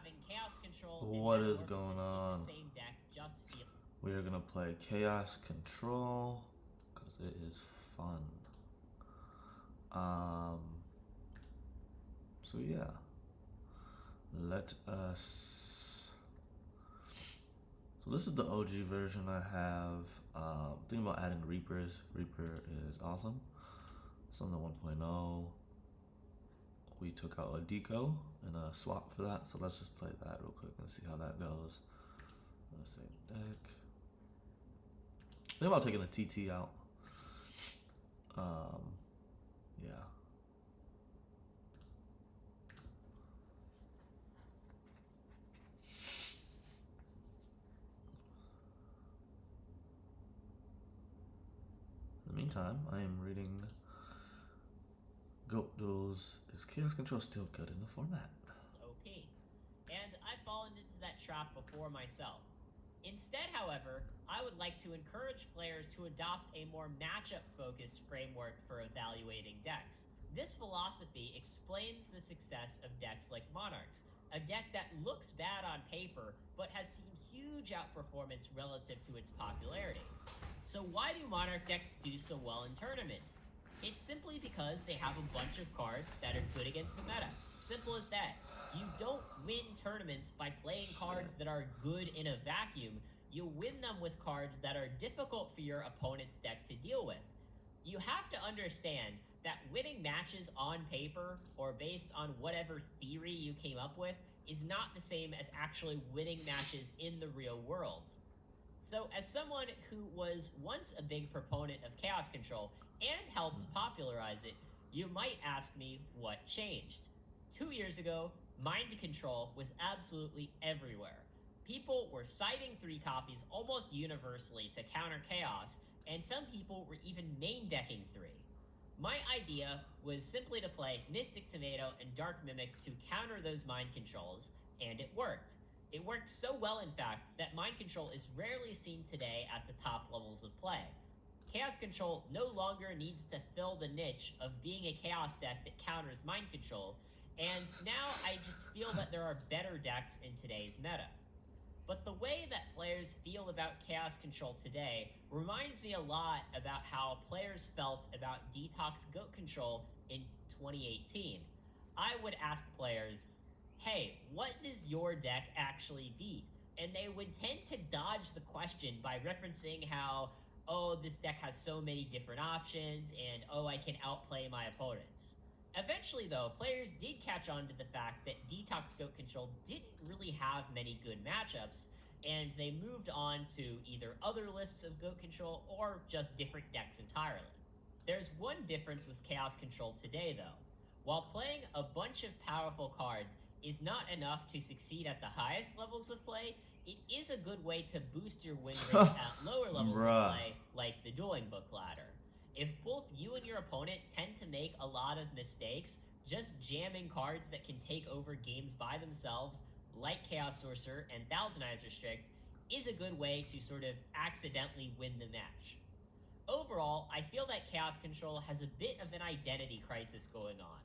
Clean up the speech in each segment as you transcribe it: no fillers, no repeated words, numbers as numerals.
having Chaos Control What and is Metamorphosis going in on? the same deck just feel... We are gonna play Chaos Control because it is fun. So yeah, let us. So this is the OG version I have. Thinking about adding Reapers. Reaper is awesome. It's on the 1.0. We took out a deco and a swap for that, so let's just play that real quick and see how that goes. Let's save deck. Think about taking a TT out. Yeah. In the meantime, I am reading Goat Duels. Is Chaos Control still good in the format? OP. And I've fallen into that trap before myself. Instead, however, I would like to encourage players to adopt a more matchup-focused framework for evaluating decks. This philosophy explains the success of decks like Monarchs, a deck that looks bad on paper but has seen huge outperformance relative to its popularity. So why do Monarch decks do so well in tournaments? It's simply because they have a bunch of cards that are good against the meta. Simple as that. You don't win tournaments by playing cards that are good in a vacuum. You win them with cards that are difficult for your opponent's deck to deal with. You have to understand that winning matches on paper or based on whatever theory you came up with is not the same as actually winning matches in the real world. So as someone who was once a big proponent of Chaos Control and helped popularize it, you might ask me what changed. 2 years ago, Mind Control was absolutely everywhere. People were citing 3 copies almost universally to counter Chaos, and some people were even main decking 3. My idea was simply to play Mystic Tomato and Dark Mimics to counter those Mind Controls, and it worked. It worked so well, in fact, that Mind Control is rarely seen today at the top levels of play. Chaos Control no longer needs to fill the niche of being a Chaos deck that counters Mind Control, and now I just feel that there are better decks in today's meta. But the way that players feel about Chaos Control today reminds me a lot about how players felt about Detox Goat Control in 2018. I would ask players, hey, what does your deck actually beat? And they would tend to dodge the question by referencing how, oh, this deck has so many different options, and oh, I can outplay my opponents. Eventually, though, players did catch on to the fact that Detox Goat Control didn't really have many good matchups, and they moved on to either other lists of Goat Control or just different decks entirely. There's one difference with Chaos Control today, though. While playing a bunch of powerful cards is not enough to succeed at the highest levels of play, it is a good way to boost your win rate at lower levels of play, like the Dueling Book ladder. If both you and your opponent tend to make a lot of mistakes, just jamming cards that can take over games by themselves, like Chaos Sorcerer and Thousand-Eyes Restrict, is a good way to sort of accidentally win the match. Overall, I feel that Chaos Control has a bit of an identity crisis going on.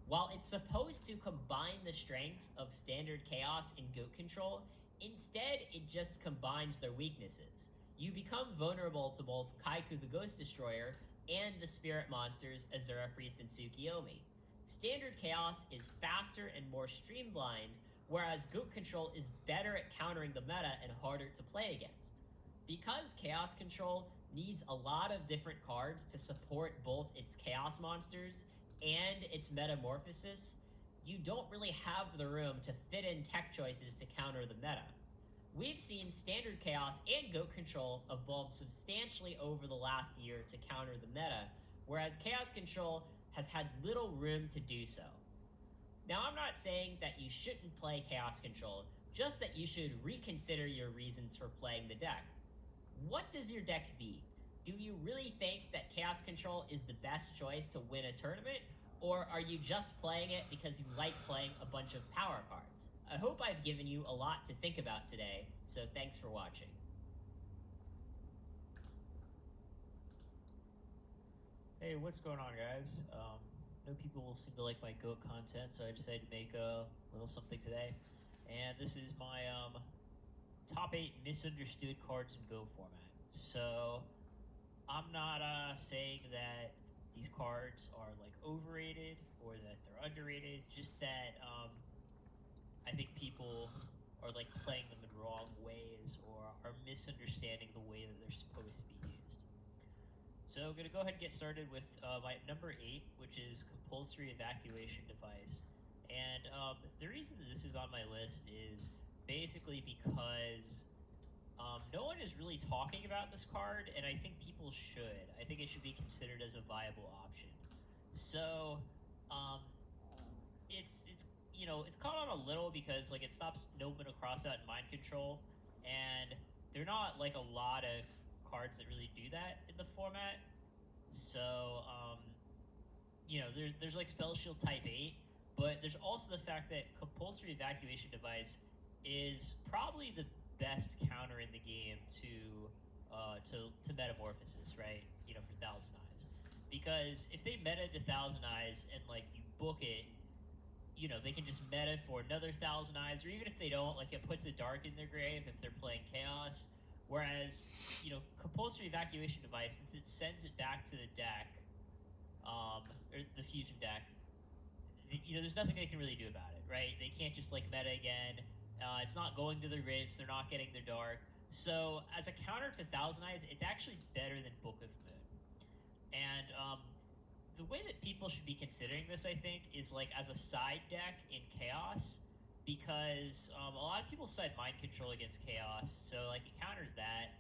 While it's supposed to combine the strengths of Standard Chaos and Goat Control, instead it just combines their weaknesses. You become vulnerable to both Kaiku the Ghost Destroyer and the spirit monsters Azura Priest and Tsukiyomi. Standard Chaos is faster and more streamlined, whereas Goat Control is better at countering the meta and harder to play against. Because Chaos Control needs a lot of different cards to support both its Chaos monsters and its Metamorphosis, you don't really have the room to fit in tech choices to counter the meta. We've seen Standard Chaos and Goat Control evolve substantially over the last year to counter the meta, whereas Chaos Control has had little room to do so. Now, I'm not saying that you shouldn't play Chaos Control, just that you should reconsider your reasons for playing the deck. What does your deck beat? Do you really think that Chaos Control is the best choice to win a tournament, or are you just playing it because you like playing a bunch of power cards? I hope I've given you a lot to think about today, so thanks for watching. Hey, what's going on, guys? I know people seem to like my goat content, so I decided to make a little something today. and this is my top 8 misunderstood cards in Go format. So I'm not saying that these cards are like overrated or that they're underrated, just that I think people are like playing them in wrong ways or are misunderstanding the way that they're supposed to be used. So I'm going to go ahead and get started with my number 8, which is Compulsory Evacuation Device. And the reason that this is on my list is basically because no one is really talking about this card, and I think people should. I think it should be considered as a viable option. So it's it's caught on a little because like it stops Nobleman Crossout and Mind Control, and there are not like a lot of cards that really do that in the format. So there's like Spell Shield type 8, but there's also the fact that Compulsory Evacuation Device is probably the best counter in the game to Metamorphosis, right? For Thousand Eyes, because if they meta to Thousand Eyes and like you book it, they can just meta for another Thousand Eyes, or even if they don't, like it puts a Dark in their grave if they're playing Chaos. Whereas, Compulsory Evacuation Device, since it sends it back to the deck, or the Fusion deck, there's nothing they can really do about it, right? They can't just like meta again. It's not going to their graves. They're not getting their Dark. So as a counter to Thousand Eyes, it's actually better than Book of Moon. And the way that people should be considering this, I think, is like as a side deck in Chaos, because a lot of people side Mind Control against Chaos, so like it counters that.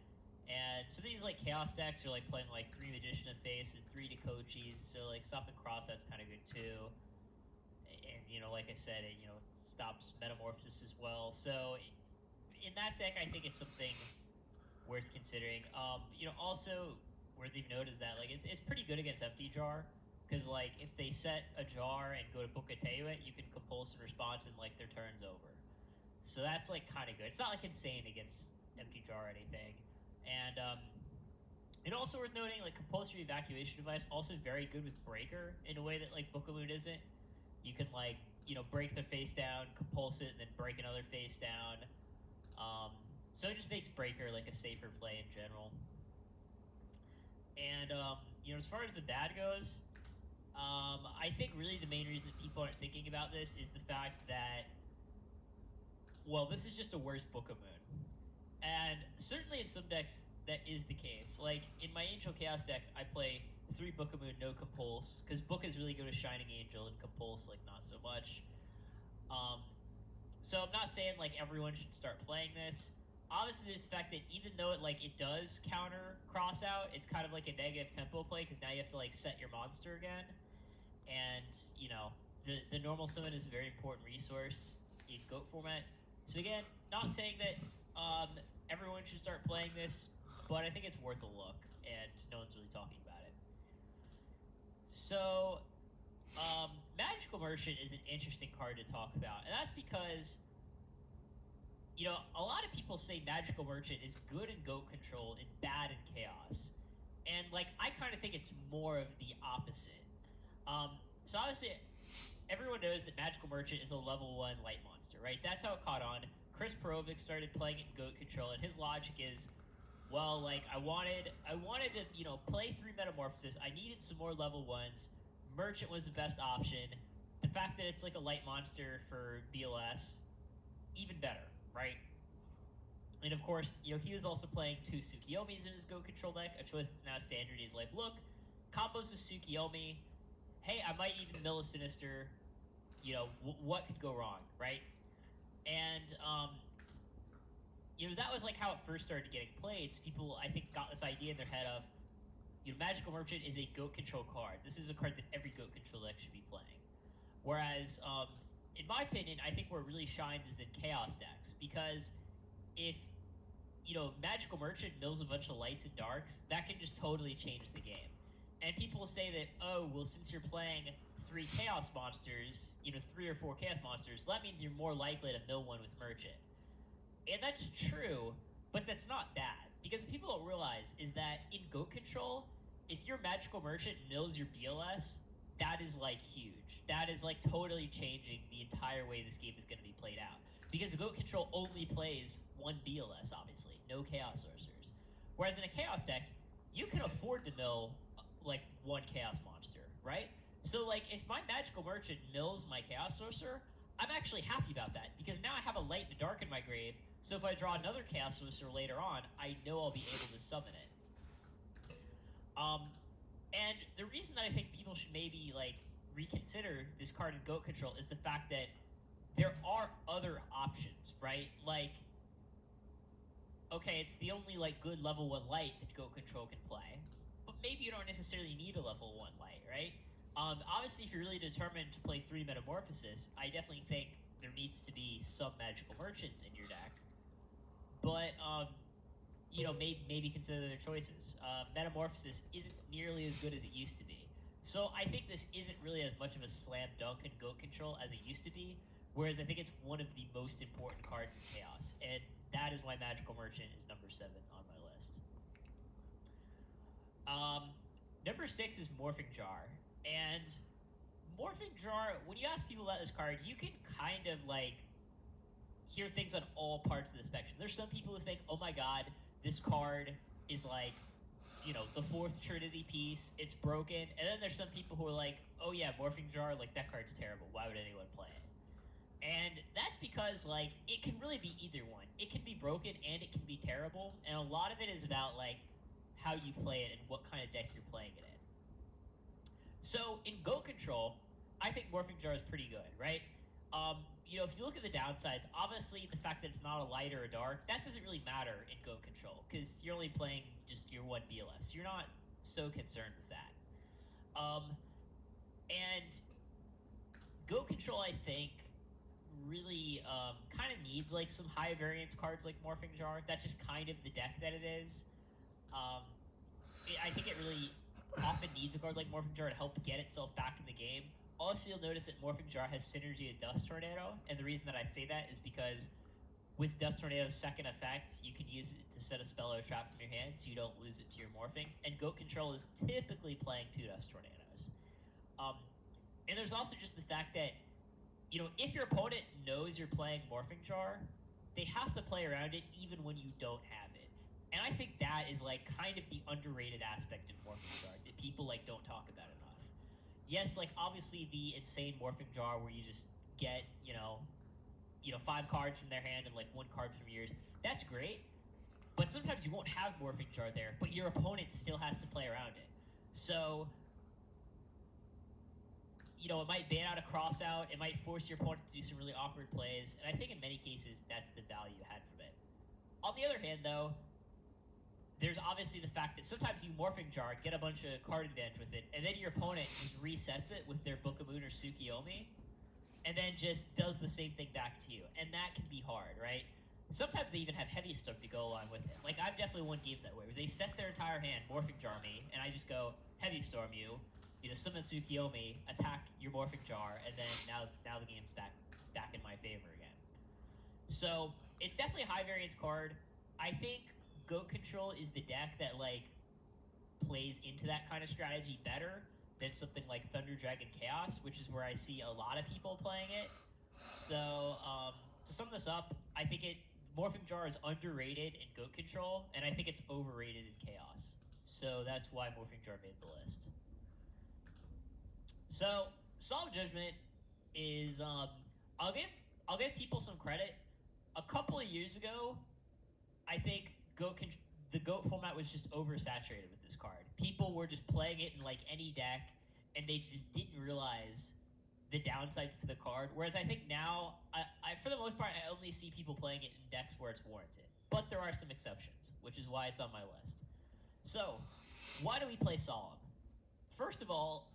And so these like Chaos decks are like playing like 3 Magician of Face and 3 Dekochis, so like stopping Cross, that's kind of good too. And like I said, it stops Metamorphosis as well. So in that deck, I think it's something worth considering. Also worthy of note is that like it's pretty good against Empty Jar, because like if they set a jar and go to Book of Tehuet, you can compulse a response and like their turn's over. So that's like kind of good. It's not like insane against Empty Jar or anything. And also worth noting, like Compulsory Evacuation Device also very good with Breaker in a way that like Book of Moon isn't. You can like break their face down, compulse it, and then break another face down. So it just makes Breaker like a safer play in general. And as far as the bad goes, I think really the main reason that people aren't thinking about this is the fact that, well, this is just a worse Book of Moon. And certainly in some decks, that is the case. Like, in my Angel Chaos deck, I play 3 Book of Moon, no Compulse, because Book is really good at Shining Angel, and Compulse, like, not so much. So I'm not saying, like, everyone should start playing this. Obviously, there's the fact that even though it does counter Crossout, it's kind of like a negative tempo play, because now you have to, like, set your monster again. And, the normal summon is a very important resource in GOAT format. So again, not saying that everyone should start playing this, but I think it's worth a look, and no one's really talking about it. So, Magical Merchant is an interesting card to talk about, and that's because, a lot of people say Magical Merchant is good in GOAT control and bad in Chaos. And, like, I kind of think it's more of the opposite. So obviously, everyone knows that Magical Merchant is a level 1 light monster, right? That's how it caught on. Chris Perovic started playing it in GOAT control, and his logic is, well, like, I wanted to, play 3 Metamorphosis. I needed some more level 1s. Merchant was the best option. The fact that it's like a light monster for BLS, even better, right? And of course, he was also playing 2 Tsukiyomis in his GOAT control deck, a choice that's now standard. He's like, look, combos the Tsukiyomi. Hey, I might even mill a Sinister. What could go wrong, right? And, that was like how it first started getting played. So people, I think, got this idea in their head of, Magical Merchant is a GOAT control card. This is a card that every GOAT control deck should be playing. Whereas, in my opinion, I think where it really shines is in Chaos decks. Because if, Magical Merchant mills a bunch of lights and darks, that can just totally change the game. And people say that, oh, well, since you're playing 3 Chaos monsters, 3 or 4 Chaos monsters, that means you're more likely to mill one with Merchant. And that's true, but that's not bad. Because what people don't realize is that in GOAT control, if your Magical Merchant mills your BLS, that is, like, huge. That is, like, totally changing the entire way this game is going to be played out. because Goat Control only plays one BLS, obviously, no Chaos Sorcerers. Whereas in a Chaos deck, you can afford to mill like one Chaos monster, right? So like if my Magical Merchant mills my Chaos Sorcerer, I'm actually happy about that because now I have a light and a dark in my grave. So if I draw another Chaos Sorcerer later on, I know I'll be able to summon it. And the reason that I think people should maybe like reconsider this card in Goat Control is the fact that there are other options, right? Like, okay, it's the only like good level 1 light that Goat Control can play, but maybe you don't necessarily need a level 1 light, right? Obviously, if you're really determined to play 3 Metamorphosis, I definitely think there needs to be some Magical Merchants in your deck. But, you know, maybe consider their choices. Metamorphosis isn't nearly as good as it used to be. So I think this isn't really as much of a slam dunk in Goat Control as it used to be, whereas I think it's one of the most important cards in Chaos. And that is why Magical Merchant is number 7 on my list. Number 6 is Morphing Jar. And Morphing Jar, when you ask people about this card, you can kind of like hear things on all parts of the spectrum. There's some people who think, oh my god, this card is like, you know, the 4th Trinity piece, it's broken. And then there's some people who are like, oh yeah, Morphing Jar, like that card's terrible. Why would anyone play it? And that's because like it can really be either one. It can be broken and it can be terrible. And a lot of it is about like how you play it and what kind of deck you're playing it in. So in Goat Control, I think Morphing Jar is pretty good, right? You know, if you look at the downsides, obviously the fact that it's not a light or a dark, that doesn't really matter in Goat Control because you're only playing just your 1 BLS. You're not so concerned with that. And Goat Control, I think, really kind of needs like some high variance cards like Morphing Jar. That's just kind of the deck that it is. I think it really often needs a card like Morphing Jar to help get itself back in the game. Also, you'll notice that Morphing Jar has synergy with Dust Tornado, and the reason that I say that is because with Dust Tornado's second effect, you can use it to set a spell or a trap from your hand so you don't lose it to your Morphing, and Goat Control is typically playing 2 Dust Tornadoes. And there's also just the fact that, you know, if your opponent knows you're playing Morphing Jar, they have to play around it even when you don't have it. And I think that is like kind of the underrated aspect of Morphing Jar that people like don't talk about enough. Yes, like obviously the insane Morphing Jar where you just get, you know, 5 cards from their hand and like 1 card from yours. That's great. But sometimes you won't have Morphing Jar there, but your opponent still has to play around it. So, you know, it might ban out a cross out, it might force your opponent to do some really awkward plays, and I think in many cases that's the value you had from it. On the other hand though, there's obviously the fact that sometimes you Morphing Jar, get a bunch of card advantage with it, and then your opponent just resets it with their Book of Moon or Tsukiyomi, and then just does the same thing back to you. And that can be hard, right? Sometimes they even have Heavy Storm to go along with it. Like, I've definitely won games that way, where they set their entire hand, Morphing Jar me, and I just go, Heavy Storm you, you know, summon Tsukiyomi, attack your Morphing Jar, and then now the game's back in my favor again. So, it's definitely a high variance card. I think Goat Control is the deck that like plays into that kind of strategy better than something like Thunder Dragon Chaos, which is where I see a lot of people playing it. So to sum this up, I think Morphing Jar is underrated in Goat Control, and I think it's overrated in Chaos. So that's why Morphing Jar made the list. So Solemn Judgment is I'll give people some credit. A couple of years ago, I think the Goat format was just oversaturated with this card. People were just playing it in like any deck, and they just didn't realize the downsides to the card. Whereas I think now, I for the most part, I only see people playing it in decks where it's warranted. But there are some exceptions, which is why it's on my list. So, why do we play Solemn? First of all,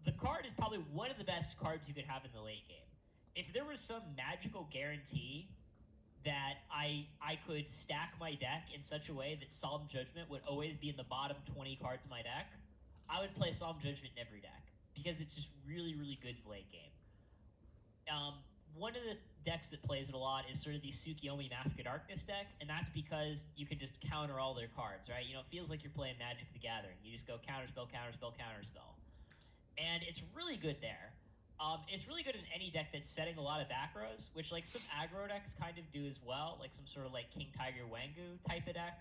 the card is probably one of the best cards you could have in the late game. If there was some magical guarantee that I could stack my deck in such a way that Solemn Judgment would always be in the bottom 20 cards of my deck, I would play Solemn Judgment in every deck, because it's just really, really good in the late game. One of the decks that plays it a lot is sort of the Tsukiyomi Mask of Darkness deck, and that's because you can just counter all their cards, right? You know, it feels like you're playing Magic the Gathering. You just go counterspell, counterspell, counterspell. And it's really good there. It's really good in any deck that's setting a lot of back rows, which like some aggro decks kind of do as well, like some sort of like King Tiger Wangu type of deck.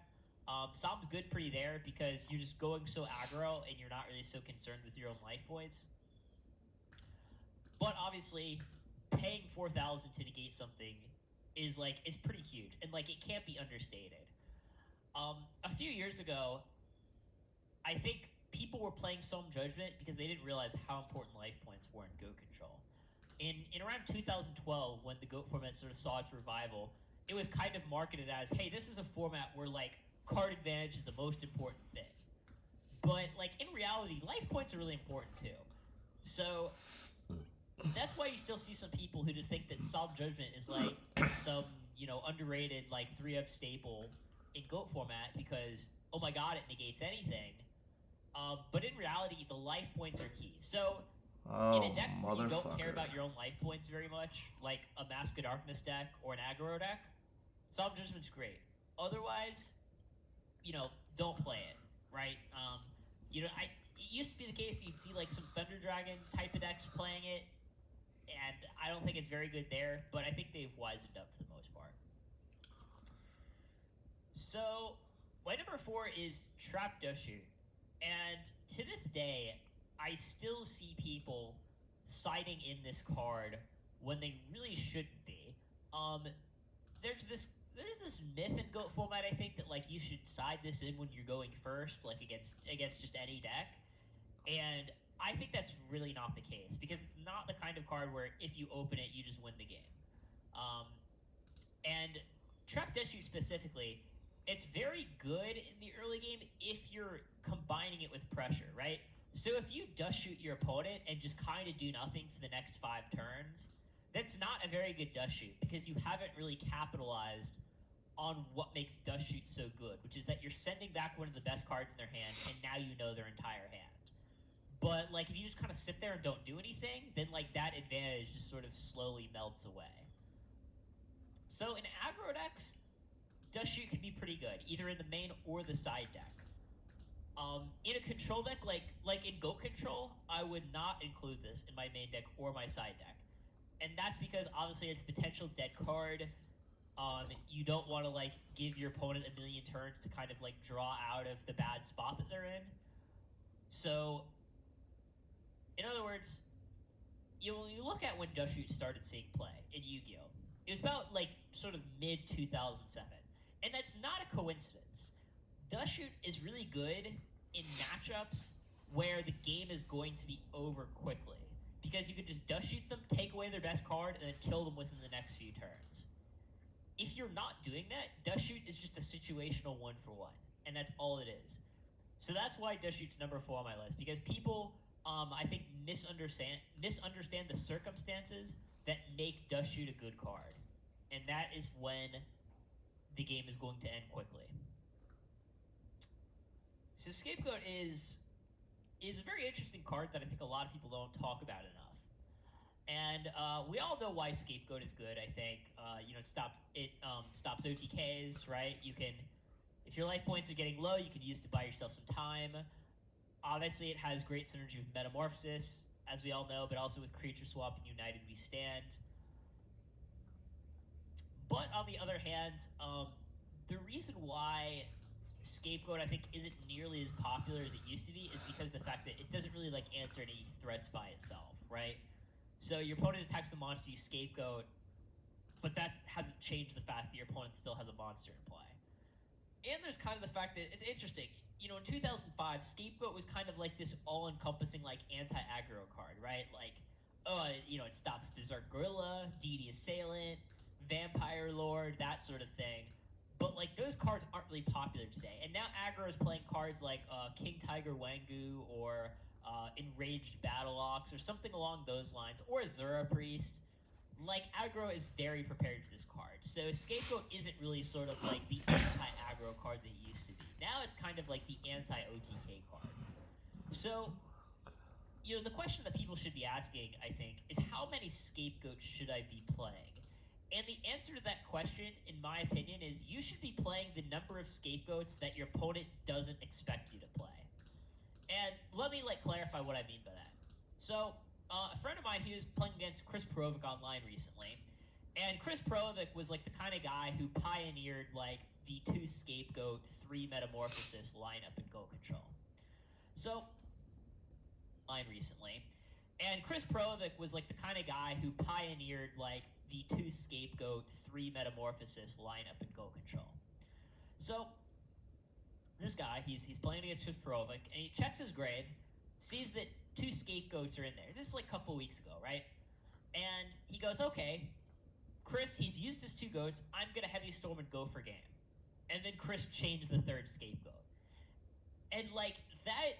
Som's good pretty there because you're just going so aggro and you're not really so concerned with your own life points. But obviously, paying 4,000 to negate something is pretty huge, and like it can't be understated. A few years ago, I think people were playing Solemn Judgment because they didn't realize how important life points were in Goat Control. In around 2012, when the Goat format sort of saw its revival, it was kind of marketed as, hey, this is a format where like card advantage is the most important thing. But like in reality, life points are really important too. So that's why you still see some people who just think that Solemn Judgment is like some, underrated like 3-up staple in Goat format because, oh my god, it negates anything. But in reality, the life points are key. So in a deck where you don't care about your own life points very much, like a Mask of Darkness deck or an aggro deck, Solemn Judgment's great. Otherwise, don't play it, right? It used to be the case that you'd see like some Thunder Dragon type of decks playing it, and I don't think it's very good there, but I think they've wisened up for the most part. So, my number 4 is Trap Dushoot. And to this day, I still see people siding in this card when they really shouldn't be. There's this myth in Goat format, I think, that like you should side this in when you're going first, like against just any deck. And I think that's really not the case, because it's not the kind of card where if you open it, you just win the game. And Trap Dushoot specifically, it's very good in the early game if you're combining it with pressure, right? So if you Dushoot your opponent and just kind of do nothing for the next 5 turns, that's not a very good Dushoot, because you haven't really capitalized on what makes Dushoot so good, which is that you're sending back one of the best cards in their hand, and now you know their entire hand. But like if you just kind of sit there and don't do anything, then like that advantage just sort of slowly melts away. So in aggro decks, Dushoot can be pretty good, either in the main or the side deck. In a control deck, like in Goat Control, I would not include this in my main deck or my side deck. And that's because obviously it's a potential dead card. You don't want to like give your opponent a million turns to kind of like draw out of the bad spot that they're in. So, in other words, you look at when Dushoot started seeing play in Yu-Gi-Oh! It was about like sort of mid-2007. And that's not a coincidence. Dushoot is really good in matchups where the game is going to be over quickly, because you can just Dushoot them, take away their best card, and then kill them within the next few turns. If you're not doing that, Dushoot is just a situational 1-for-1, and that's all it is. So that's why Dushoot's number 4 on my list, because people, I think, misunderstand the circumstances that make Dushoot a good card, and that is when the game is going to end quickly. So Scapegoat is a very interesting card that I think a lot of people don't talk about enough. And we all know why Scapegoat is good, I think. It stops OTKs, right? You can, if your life points are getting low, you can use it to buy yourself some time. Obviously, it has great synergy with Metamorphosis, as we all know, but also with Creature Swap and United We Stand. But on the other hand, the reason why Scapegoat, I think, isn't nearly as popular as it used to be is because the fact that it doesn't really like answer any threats by itself, right? So your opponent attacks the monster, you Scapegoat, but that hasn't changed the fact that your opponent still has a monster in play. And there's kind of the fact that it's interesting. In 2005, Scapegoat was kind of like this all-encompassing like anti-aggro card, right? Like, it stops Berserk Gorilla, Deity Assailant, Vampire Lord, that sort of thing. But like those cards aren't really popular today. And now aggro is playing cards like King Tiger Wangu or Enraged Battle Ox or something along those lines, or Azura Priest. Like aggro is very prepared for this card. So Scapegoat isn't really sort of like the anti-aggro card that it used to be. Now it's kind of like the anti-OTK card. So, the question that people should be asking, I think, is how many Scapegoats should I be playing? And the answer to that question, in my opinion, is you should be playing the number of Scapegoats that your opponent doesn't expect you to play. And let me clarify what I mean by that. So, a friend of mine, he was playing against Chris Perovic online recently, and Chris Perovic was like the kind of guy who pioneered like the 2 scapegoat, 3 metamorphosis lineup in Go Control. So, line recently, and Chris Perovic was like the kind of guy who pioneered like the 2 scapegoat, 3 metamorphosis lineup in Go Control. So, this guy, he's playing against Chris Perovic, and he checks his grave, sees that 2 scapegoats are in there. This is like a couple weeks ago, right? And he goes, okay, Chris, he's used his 2 goats. I'm going to Heavy Storm and go for game. And then Chris changed the 3rd scapegoat. And like that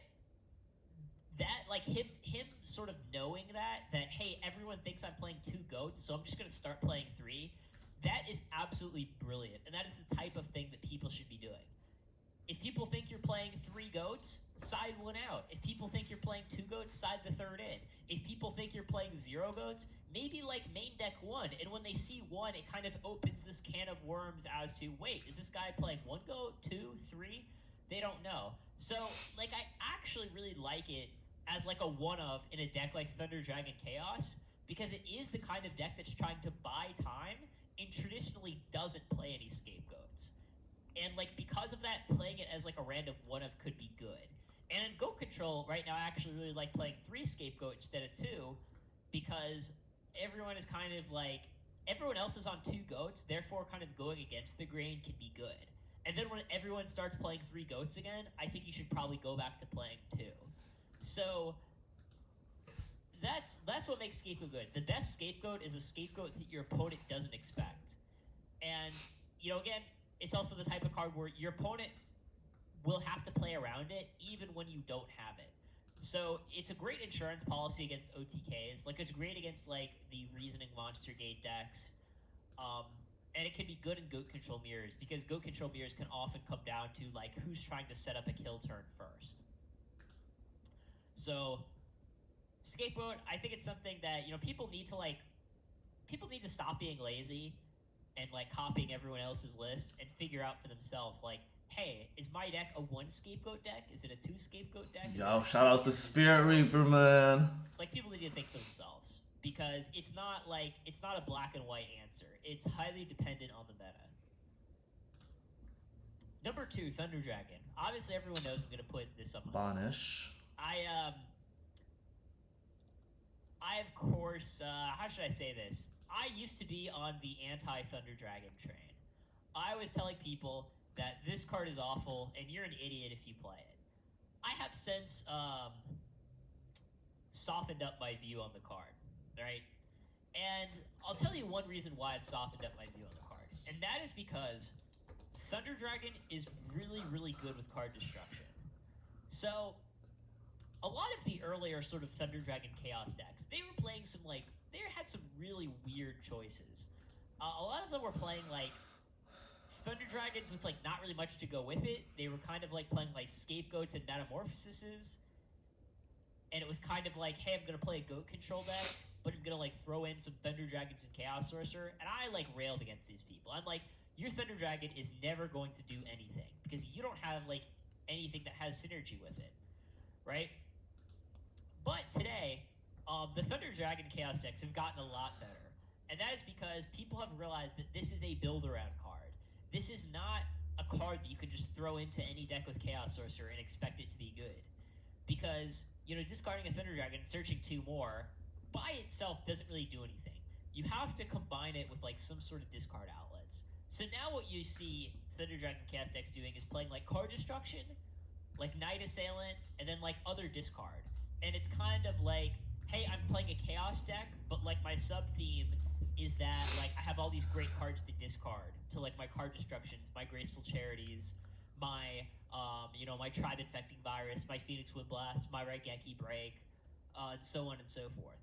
like him sort of knowing that hey, everyone thinks I'm playing 2 goats, so I'm just going to start playing 3. That is absolutely brilliant. And that is the type of thing that people should be doing. If people think you're playing 3 goats, side 1 out. If people think you're playing 2 goats, side the 3rd in. If people think you're playing 0 goats, maybe like main deck 1. And when they see 1, it kind of opens this can of worms as to, wait, is this guy playing 1 goat, 2, 3? They don't know. So, like, I actually really like it as like a one-of in a deck like Thunder Dragon Chaos, because it is the kind of deck that's trying to buy time and traditionally doesn't play any scapegoats. And like because of that, playing it as like a random one-of could be good. And in Go Control right now, I actually really like playing 3 scapegoat instead of 2, because everyone is kind of like, everyone else is on 2 goats, therefore kind of going against the grain can be good. And then when everyone starts playing 3 goats again, I think you should probably go back to playing 2. So that's what makes scapegoat good. The best scapegoat is a scapegoat that your opponent doesn't expect. And, you know, again, it's also the type of card where your opponent will have to play around it even when you don't have it. So it's a great insurance policy against OTKs. Like, it's great against, like, the Reasoning Monster Gate decks. And it can be good in Goat Control mirrors, because Goat Control mirrors can often come down to, like, who's trying to set up a kill turn first. So, scapegoat, I think it's something that, you know, people need to stop being lazy and, like, copying everyone else's list and figure out for themselves, like, hey, is my deck a 1 scapegoat deck? Is it a 2 scapegoat deck? Yo, shout outs to Spirit Reaper, man. Like, people need to think for themselves, because it's not a black and white answer. It's highly dependent on the meta. Number 2, Thunder Dragon. Obviously, everyone knows I'm going to put this up on the list. Bonish. I of course, how should I say this? I used to be on the anti-Thunder Dragon train. I was telling people that this card is awful and you're an idiot if you play it. I have since softened up my view on the card, right? And I'll tell you one reason why I've softened up my view on the card, and that is because Thunder Dragon is really, really good with card destruction. So, a lot of the earlier sort of Thunder Dragon Chaos decks, they were playing some, like, they had some really weird choices. A lot of them were playing, like, Thunder Dragons with, like, not really much to go with it. They were kind of, like, playing, like, Scapegoats and Metamorphoses. And it was kind of like, hey, I'm going to play a Goat Control deck, but I'm going to, like, throw in some Thunder Dragons and Chaos Sorcerer. And I, like, railed against these people. I'm like, your Thunder Dragon is never going to do anything, because you don't have, like, anything that has synergy with it, right? But today, the Thunder Dragon Chaos decks have gotten a lot better. And that is because people have realized that this is a build-around card. This is not a card that you can just throw into any deck with Chaos Sorcerer and expect it to be good. Because, you know, discarding a Thunder Dragon and searching 2 more, by itself doesn't really do anything. You have to combine it with, like, some sort of discard outlets. So now what you see Thunder Dragon Chaos decks doing is playing, like, card destruction, like Night Assailant, and then, like, other discard. And it's kind of like, hey, I'm playing a Chaos deck, but, like, my sub-theme is that, like, I have all these great cards to discard to, like, my card destructions, my Graceful Charities, my, you know, my Tribe Infecting Virus, my Phoenix Wind Blast, my Raigeki Break, and so on and so forth.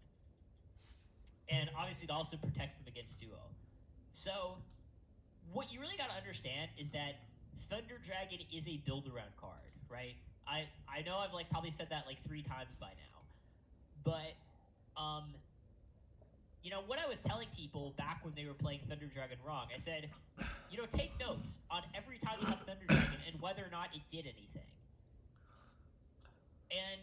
And obviously it also protects them against duo. So, what you really gotta understand is that Thunder Dragon is a build-around card, right? I know I've, like, probably said that, like, 3 times by now. But, you know, what I was telling people back when they were playing Thunder Dragon wrong, I said, you know, take notes on every time you have Thunder Dragon and whether or not it did anything. And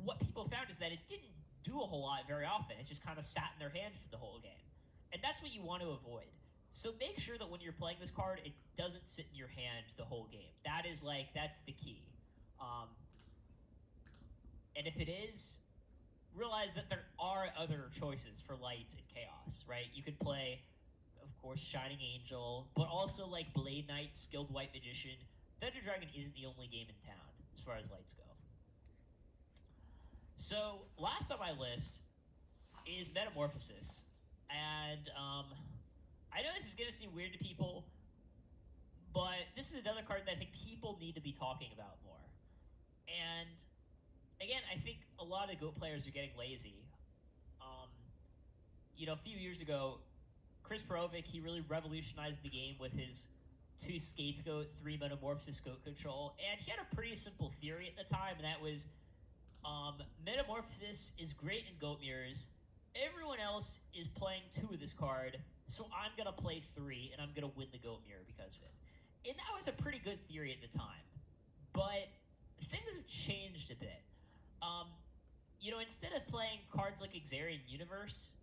what people found is that it didn't do a whole lot very often. It just kind of sat in their hand for the whole game. And that's what you want to avoid. So make sure that when you're playing this card, it doesn't sit in your hand the whole game. That's the key. And if it is, realize that there are other choices for light and chaos, right? You could play, of course, Shining Angel, but also like Blade Knight, Skilled White Magician. Thunder Dragon isn't the only game in town as far as lights go. So last on my list is Metamorphosis. And I know this is going to seem weird to people, but this is another card that I think people need to be talking about more. And again, I think a lot of GOAT players are getting lazy. A few years ago, Chris Perovic, he really revolutionized the game with his 2 Scapegoat, 3 Metamorphosis GOAT control, and he had a pretty simple theory at the time, and that was Metamorphosis is great in GOAT mirrors. Everyone else is playing 2 of this card, so I'm going to play 3, and I'm going to win the GOAT mirror because of it. And that was a pretty good theory at the time. But things have changed a bit. Instead of playing cards like Exarian Universe,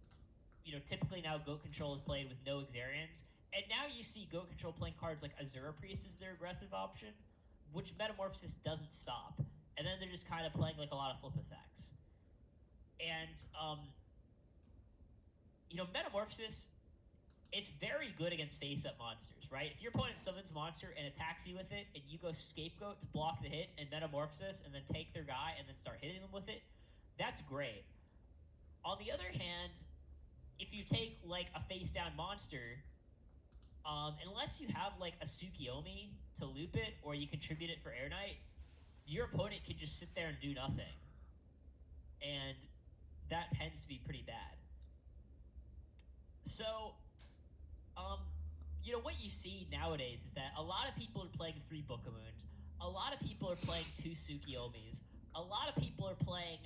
typically now GOAT Control is played with no Exarians, and now you see GOAT Control playing cards like Azura Priest as their aggressive option, which Metamorphosis doesn't stop. And then they're just kind of playing like a lot of flip effects. And, Metamorphosis, it's very good against face-up monsters, right? If your opponent summons a monster and attacks you with it, and you go Scapegoat to block the hit and Metamorphosis, and then take their guy and then start hitting them with it, that's great. On the other hand, if you take, like, a face-down monster, unless you have, like, a Tsukiyomi to loop it, or you contribute it for Air Knight, your opponent can just sit there and do nothing. And that tends to be pretty bad. So, what you see nowadays is that a lot of people are playing 3 Book of Moons. A lot of people are playing 2 Tsukiyomis. A lot of people are playing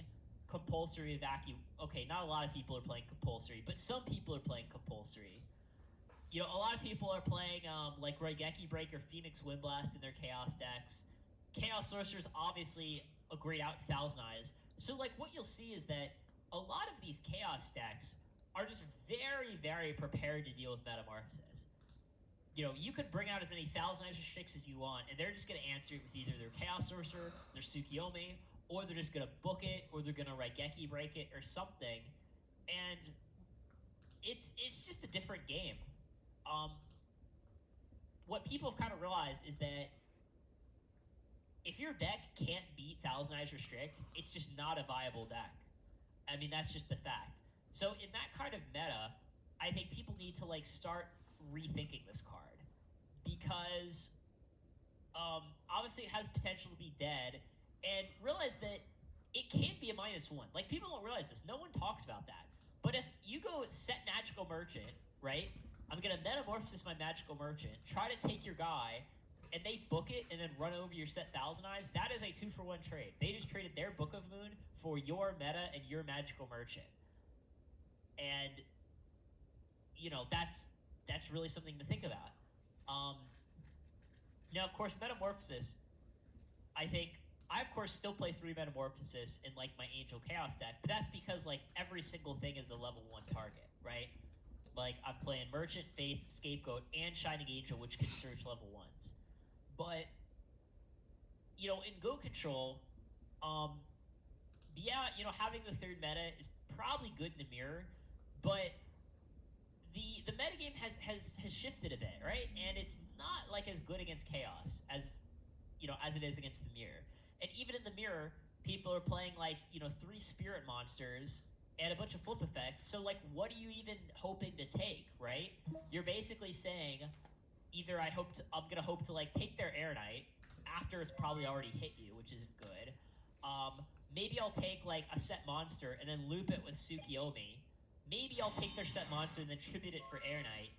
compulsory evacuation. Okay, not a lot of people are playing compulsory, but some people are playing compulsory. A lot of people are playing, like Raigeki Breaker, Phoenix Windblast in their Chaos decks. Chaos Sorcerer's obviously a great out to Thousand Eyes. So, like, what you'll see is that a lot of these Chaos decks are just very, very prepared to deal with Metamorphosis. You could bring out as many Thousand Eyes restricts as you want, and they're just going to answer it with either their Chaos Sorcerer, their Tsukiyomi, or they're just going to book it, or they're going to Raigeki Break it, or something. And it's just a different game. What people have kind of realized is that if your deck can't beat Thousand Eyes Restrict, it's just not a viable deck. I mean, that's just the fact. So in that kind of meta, I think people need to, like, start rethinking this card. Because, obviously it has potential to be dead, and realize that it can be a -1. Like, people don't realize this. No one talks about that. But if you go set Magical Merchant, right? I'm going to Metamorphosis my Magical Merchant, try to take your guy, and they book it and then run over your set Thousand Eyes, that is a 2-for-1 trade. They just traded their Book of Moon for your meta and your Magical Merchant. And, that's really something to think about. Now, of course, Metamorphosis, I of course still play 3 Metamorphosis in, like, my Angel Chaos deck, but that's because, like, every single thing is a level 1 target, right? Like, I'm playing Merchant, Faith, Scapegoat, and Shining Angel, which can search level 1s. But, in GOAT Control, having the 3rd meta is probably good in the mirror, but the metagame has shifted a bit, right? And it's not, like, as good against Chaos as it is against the mirror. And even in the mirror, people are playing, like, 3 Spirit Monsters and a bunch of flip effects. So, like, what are you even hoping to take, right? You're basically saying, either I'm gonna hope to, like, take their Air Knight after it's probably already hit you, which isn't good. Maybe I'll take, like, a set monster and then loop it with Tsukiyomi. Maybe I'll take their set monster and then tribute it for Air Knight.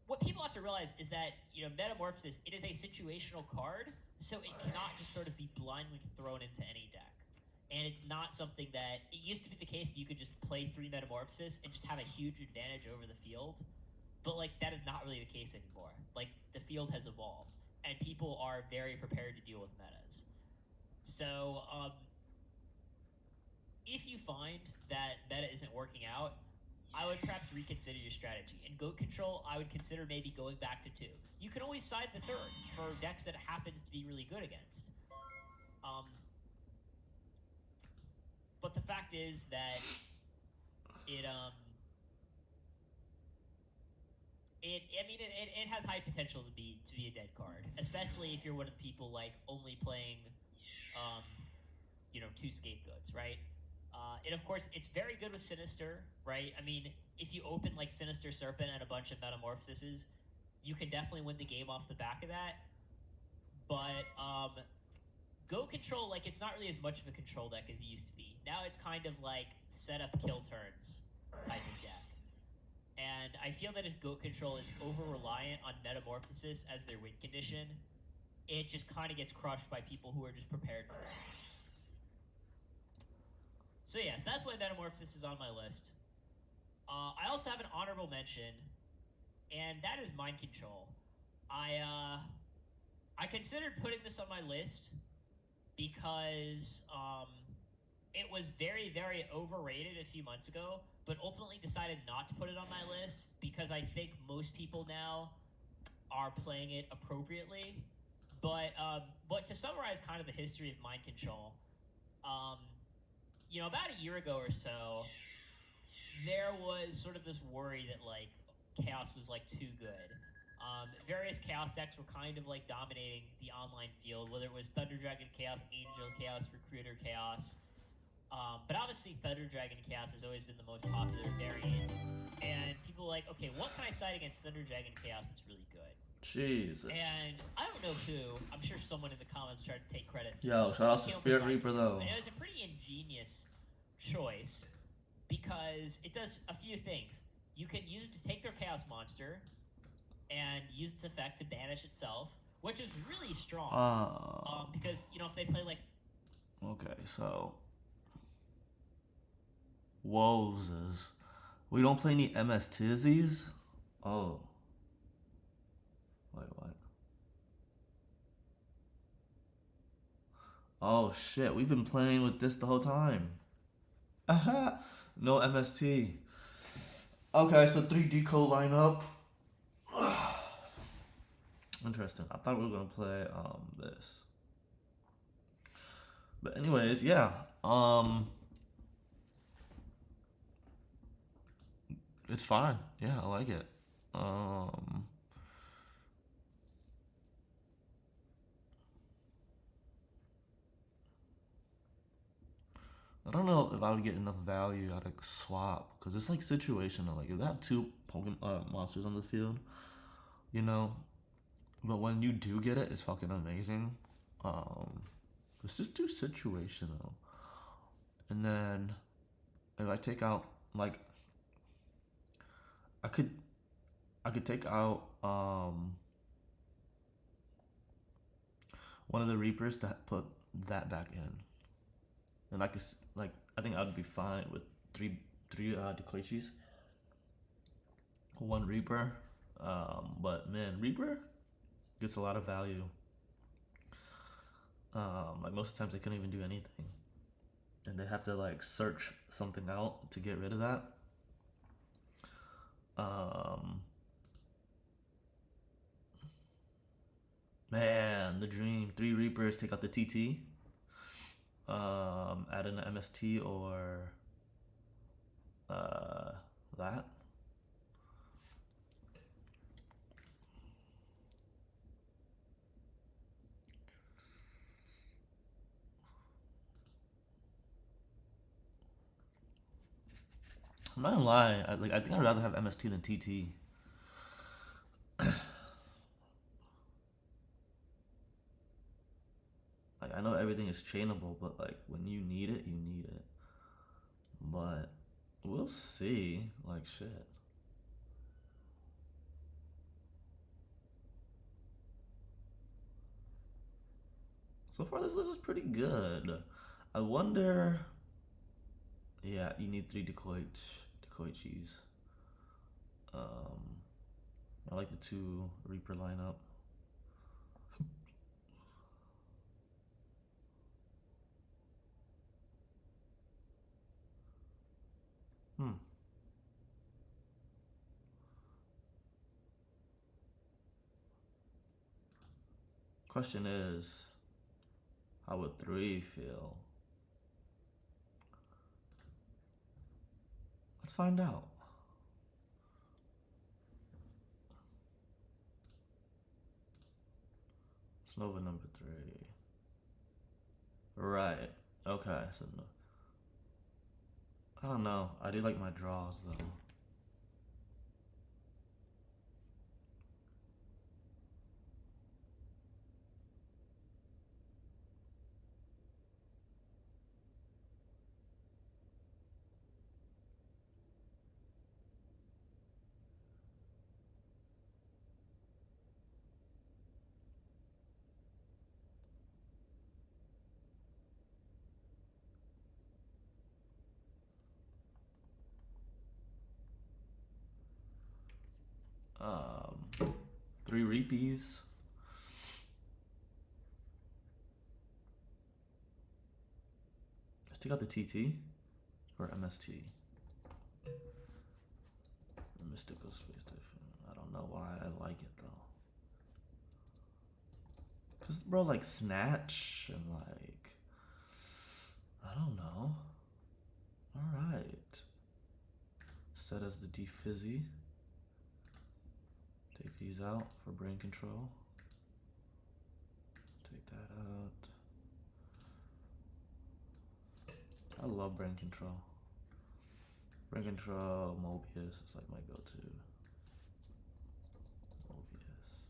What people have to realize is that, Metamorphosis, it is a situational card, so it cannot just sort of be blindly thrown into any deck. And it's not something that, it used to be the case that you could just play 3 Metamorphosis and just have a huge advantage over the field. But, like, that is not really the case anymore. Like, the field has evolved, and people are very prepared to deal with metas. So, if you find that meta isn't working out, I would perhaps reconsider your strategy. In goat control, I would consider maybe going back to 2. You can always side the 3rd for decks that it happens to be really good against. But the fact is that it has high potential to be a dead card, especially if you're one of the people like only playing, 2 scapegoats, right? And of course, it's very good with Sinister, right? I mean, if you open like Sinister Serpent and a bunch of Metamorphoses, you can definitely win the game off the back of that. But Go Control, like, it's not really as much of a control deck as it used to be. Now it's kind of like set up kill turns type of deck. And I feel that if Goat Control is over-reliant on Metamorphosis as their win condition, it just kind of gets crushed by people who are just prepared for it. So yes, that's why Metamorphosis is on my list. I also have an honorable mention, and that is Mind Control. I considered putting this on my list because it was very, very overrated a few months ago, but ultimately decided not to put it on my list because I think most people now are playing it appropriately. But to summarize kind of the history of Mind Control, about a year ago or so, there was sort of this worry that like Chaos was like too good. Various Chaos decks were kind of like dominating the online field, whether it was Thunder Dragon Chaos, Angel Chaos, Recruiter Chaos. But obviously Thunder Dragon Chaos has always been the most popular variant. And people were like, okay, what can I side against Thunder Dragon Chaos that's really good? Jesus. And I don't know who. I'm sure someone in the comments tried to take credit for Yo, this. shout out to Spirit Reaper though. And it was a pretty ingenious choice because it does a few things. You can use it to take their Chaos monster and use its effect to banish itself, which is really strong. Because, if they play like... Okay, so... Wozes. We don't play any MS Tizzies? Oh. Wait, what? Oh shit, we've been playing with this the whole time. Aha! No MST. Okay, so 3 Deco lineup. Interesting. I thought we were gonna play this. But anyways, yeah. It's fine. Yeah, I like it. I don't know if I would get enough value out of swap because it's like situational. Like if they have 2 Pokemon monsters on the field, but when you do get it, it's fucking amazing. It's just too situational. And then if I take out like I could take out one of the Reapers to put that back in. And I think I'd be fine with three Dekoichis, 1 Reaper. But man, Reaper gets a lot of value. Like most of the times they couldn't even do anything, and they have to like search something out to get rid of that. Man, the dream. 3 Reapers, take out the TT. Add an MST or that. I'm not gonna lie, I think I'd rather have MST than TT. Like I know everything is chainable, but like when you need it, you need it. But we'll see. Like shit. So far, this list is pretty good. I wonder. Yeah, you need 3 Dekoichis. I like the 2 Reaper lineup. Question is, how would 3 feel? Let's find out. Nova number 3. Right. Okay. So no. I don't know. I do like my draws though. Um, 3 repees. Let's take out the TT or MST. Mystical Space Typhoon. I don't know why I like it though. Cause bro, like Snatch and like, I don't know. All right. Set as the Defizzy. Take these out for brain control. Take that out. I love brain control. Brain control, Mobius is like my go-to. Mobius.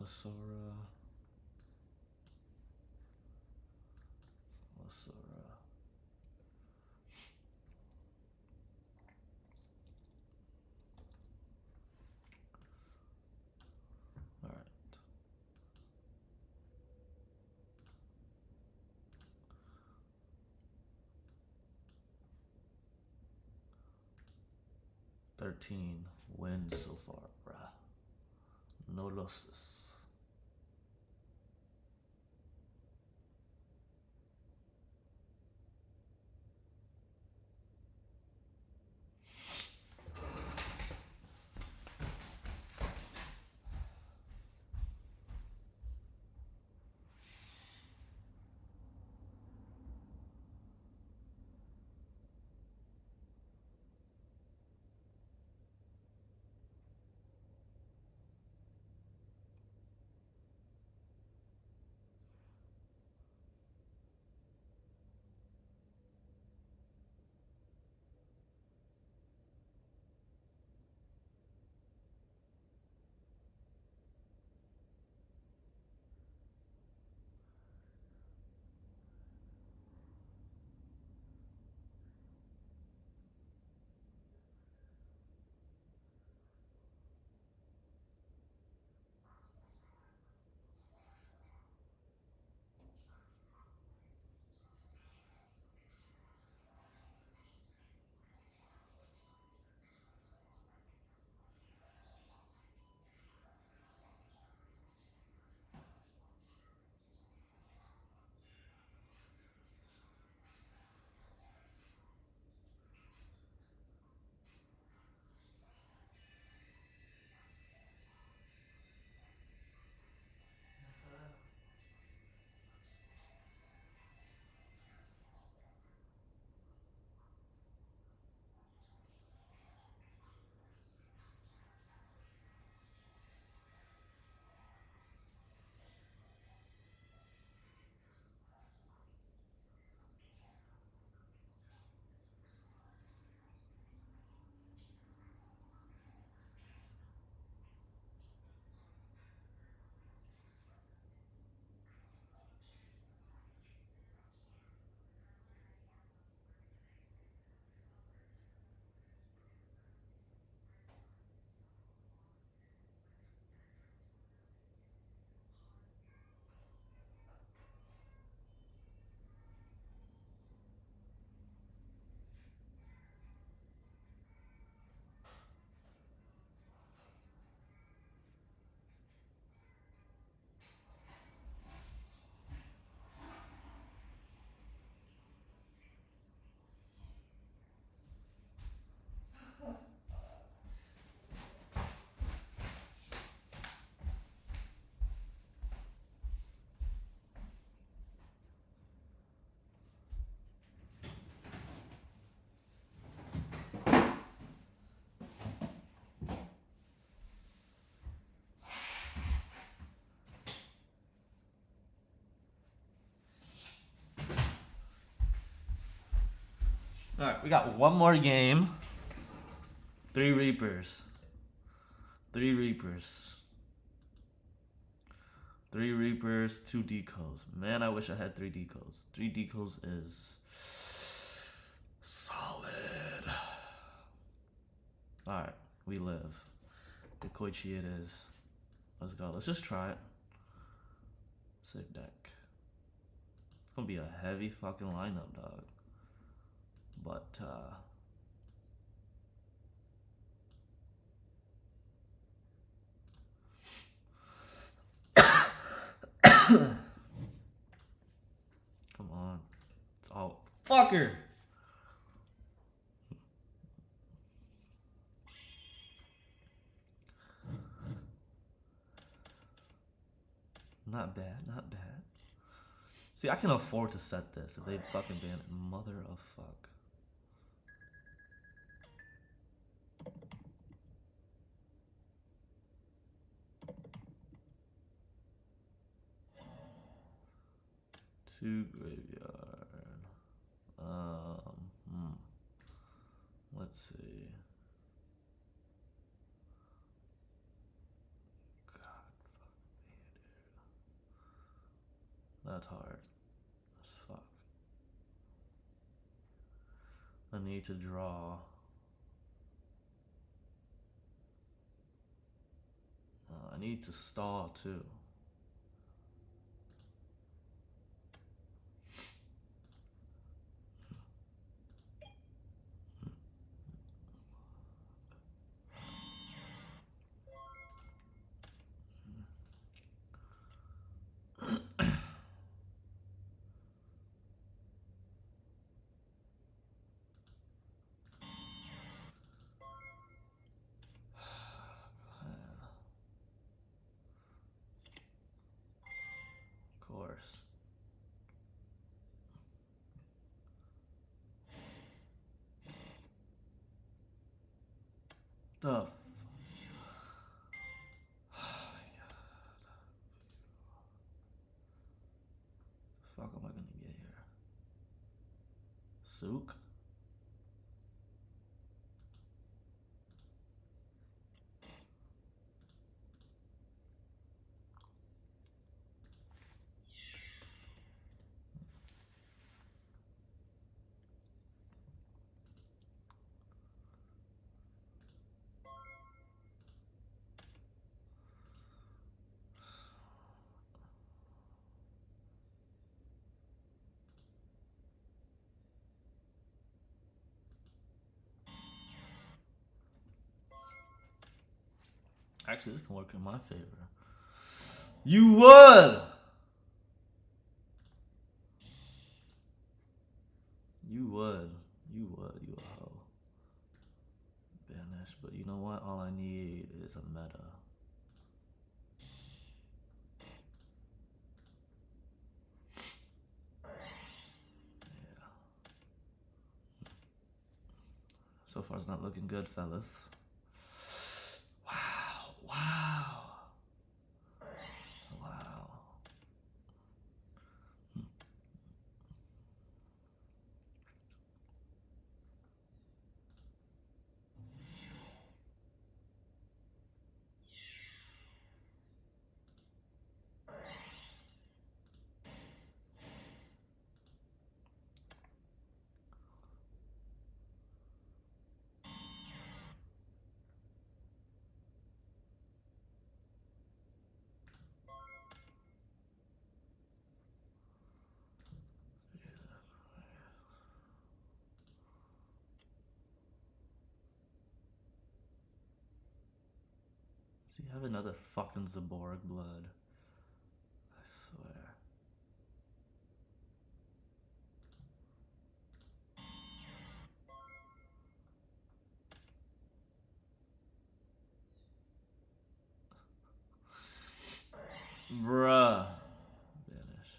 Lasora. All right. "13 wins so far, bruh. No losses." Alright, we got one more game. 3 Reapers. 3 Reapers. 3 Reapers, 2 decos. Man, I wish I had 3 decos. 3 decos is solid. Alright, we live. The Koichi it is. Let's go. Let's just try it. Save deck. It's gonna be a heavy fucking lineup, dog. But, come on. It's all fucker. Not bad, not bad. See, I can afford to set this if they fucking ban it. Mother of fuck. Two graveyard. Let's see. God, fuck me, dude. That's hard. As fuck. I need to draw. I need to stall too. Of course. The oh my god. The fuck am I gonna get here? Sook? Actually, this can work in my favor. You would! You would. You would. You a hoe. Banish. But you know what? All I need is a meta. Yeah. So far, it's not looking good, fellas. Wow. Wow. Wow. Do you have another fucking Zaborg blood? I swear. Bruh. Vanish.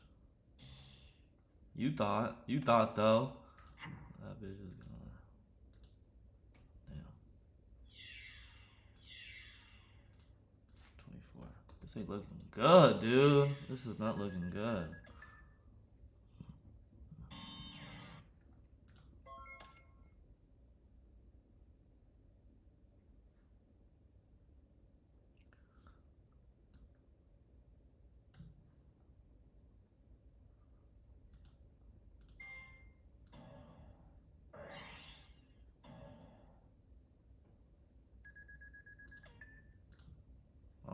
You thought though. That bitch is gone. Damn. 24. This ain't looking good, dude. This is not looking good. 1,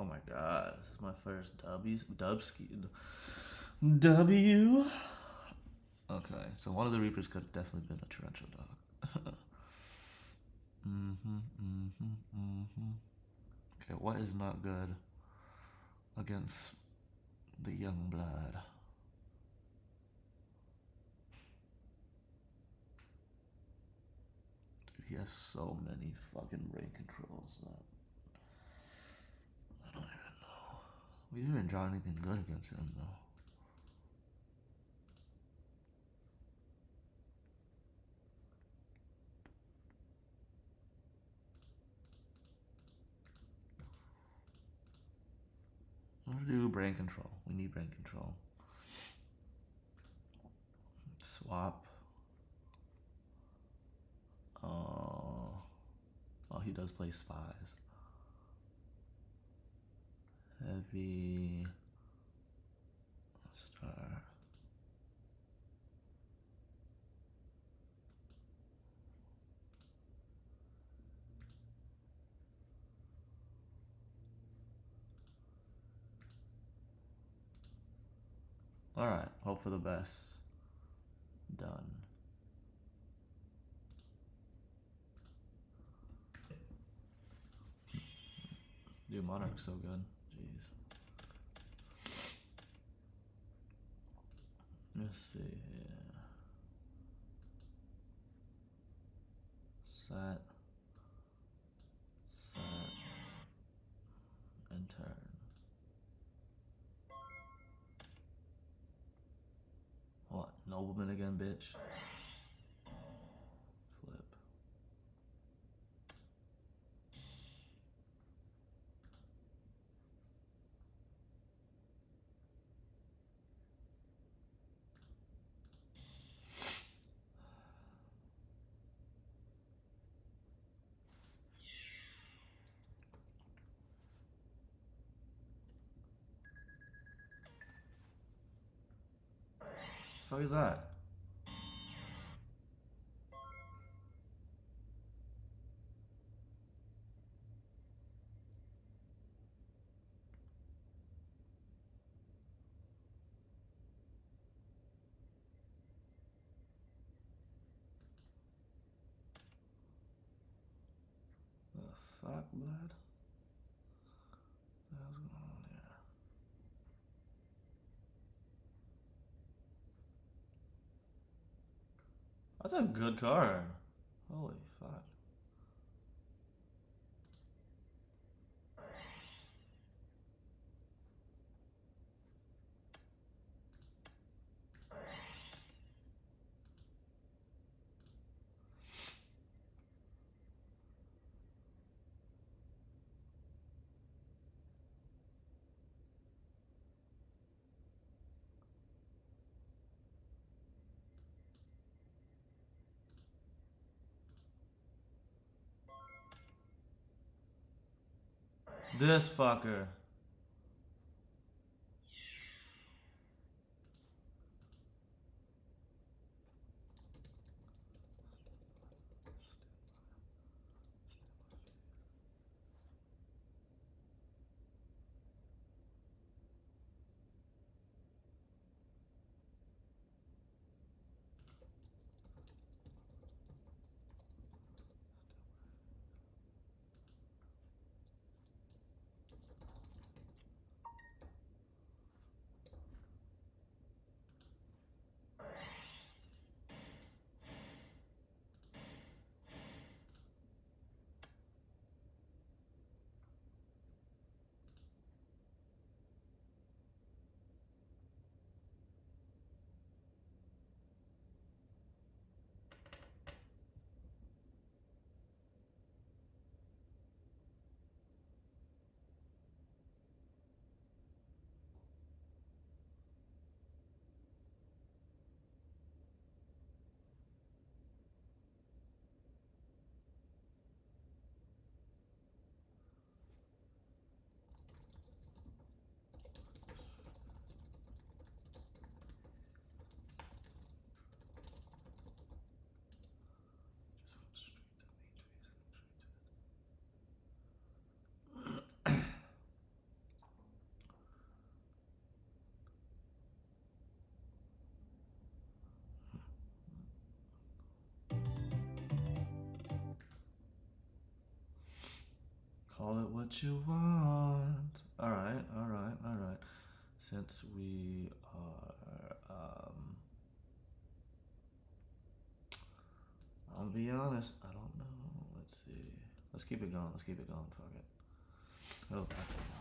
my god, this is my first W. Okay, so one of the Reapers could have definitely been a Torrential Dog. Okay, what is not good against the young blood? Dude, he has so many fucking brain controls that I don't even know. We didn't even draw anything good against him though. I'm gonna do brain control. We need brain control. Swap. Oh, he does play spies. Heavy. Star. Alright, hope for the best. Done. Dude, Monarch's so good. Jeez. Let's see here. Set. And turn. What? Nobleman again, bitch? Flip. Fuck is that? The fuck, blood? What the hell's going on here? That's a good card. Holy fuck. This fucker. Call it what you want. Alright, alright, alright. Since we are, I'll be honest, I don't know. Let's see. Let's keep it going. Let's keep it going. Fuck it. Oh, actually, no.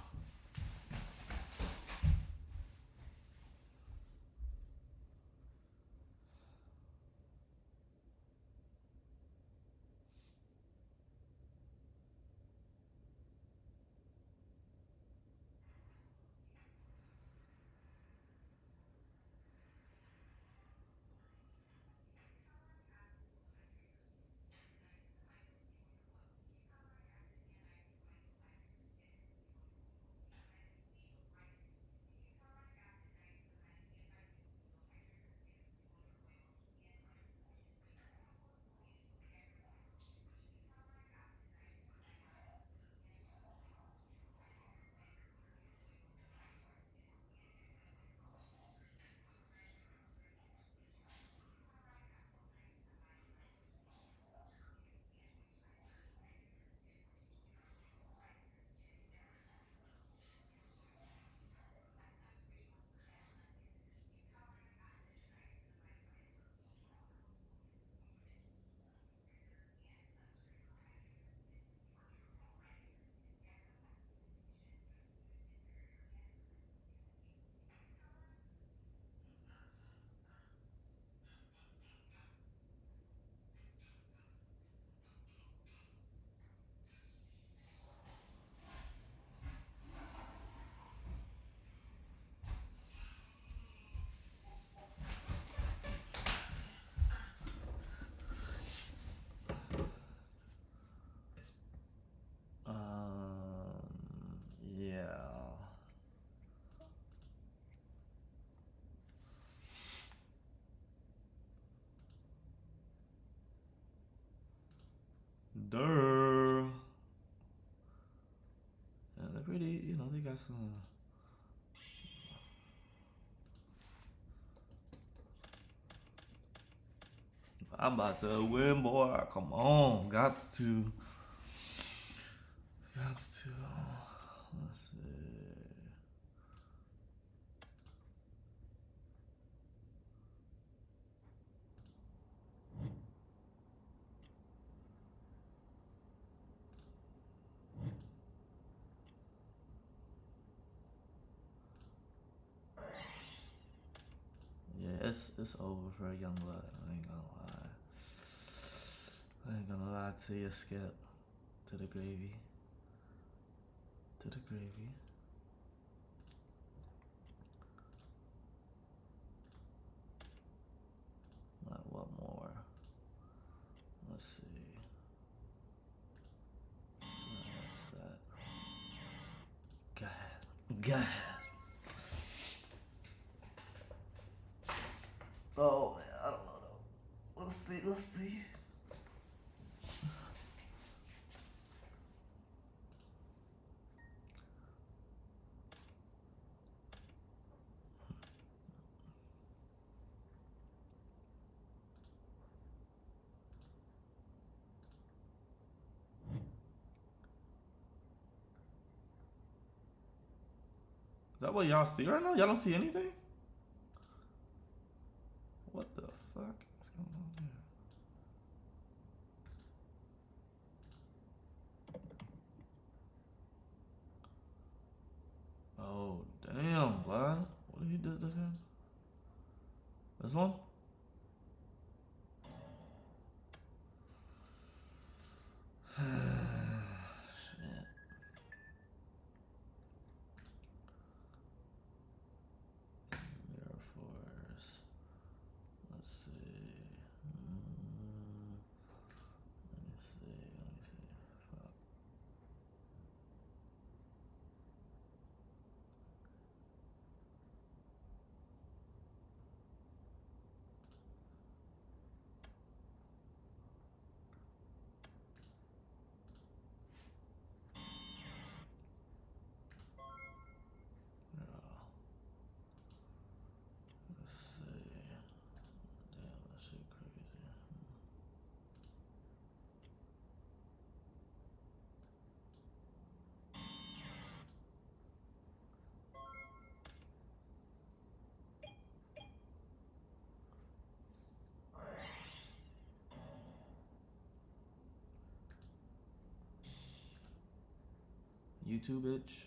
Yeah. Durr. And they're pretty, you know, they got some. I'm about to win, boy. Come on. Got to. Let's see. Yeah, it's over for a young blood. I ain't gonna lie. I ain't gonna lie to you, Skip. To the gravy. To the gravy. Like, what more? Let's see. So that's that. God. God. Oh man, I don't know though. Let's see, let's see. Is that what y'all see right now? Y'all don't see anything? What the fuck is going on here? Oh, damn, blood. What did he do this here? This one? Shit. Mirror Force. Let's see. Let me see. Fuck. YouTube itch.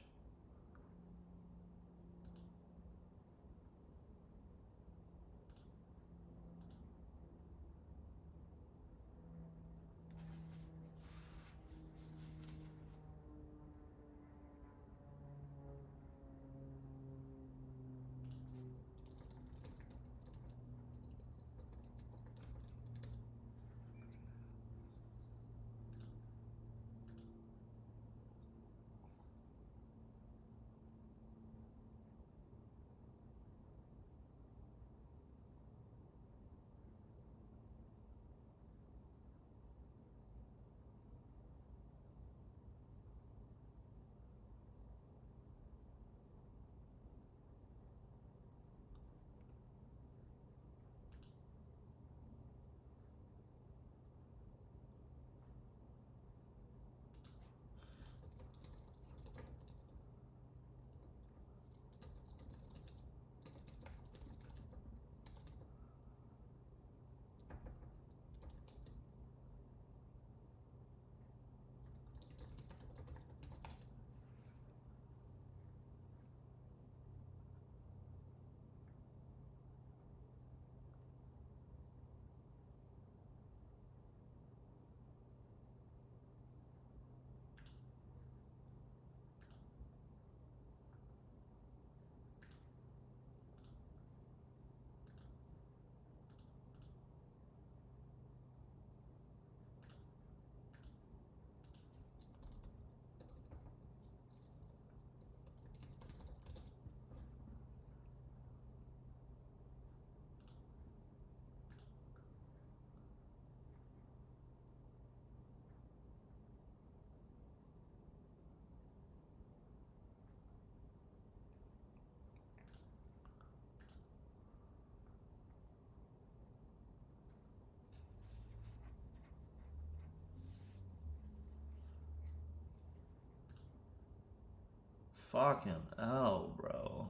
Fucking hell, bro.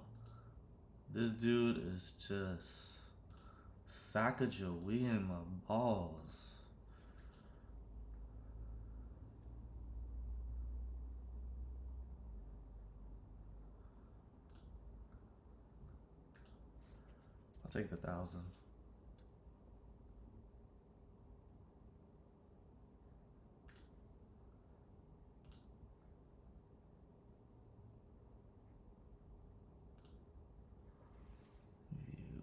This dude is just Sacagawea in my balls. I'll take the 1,000. View.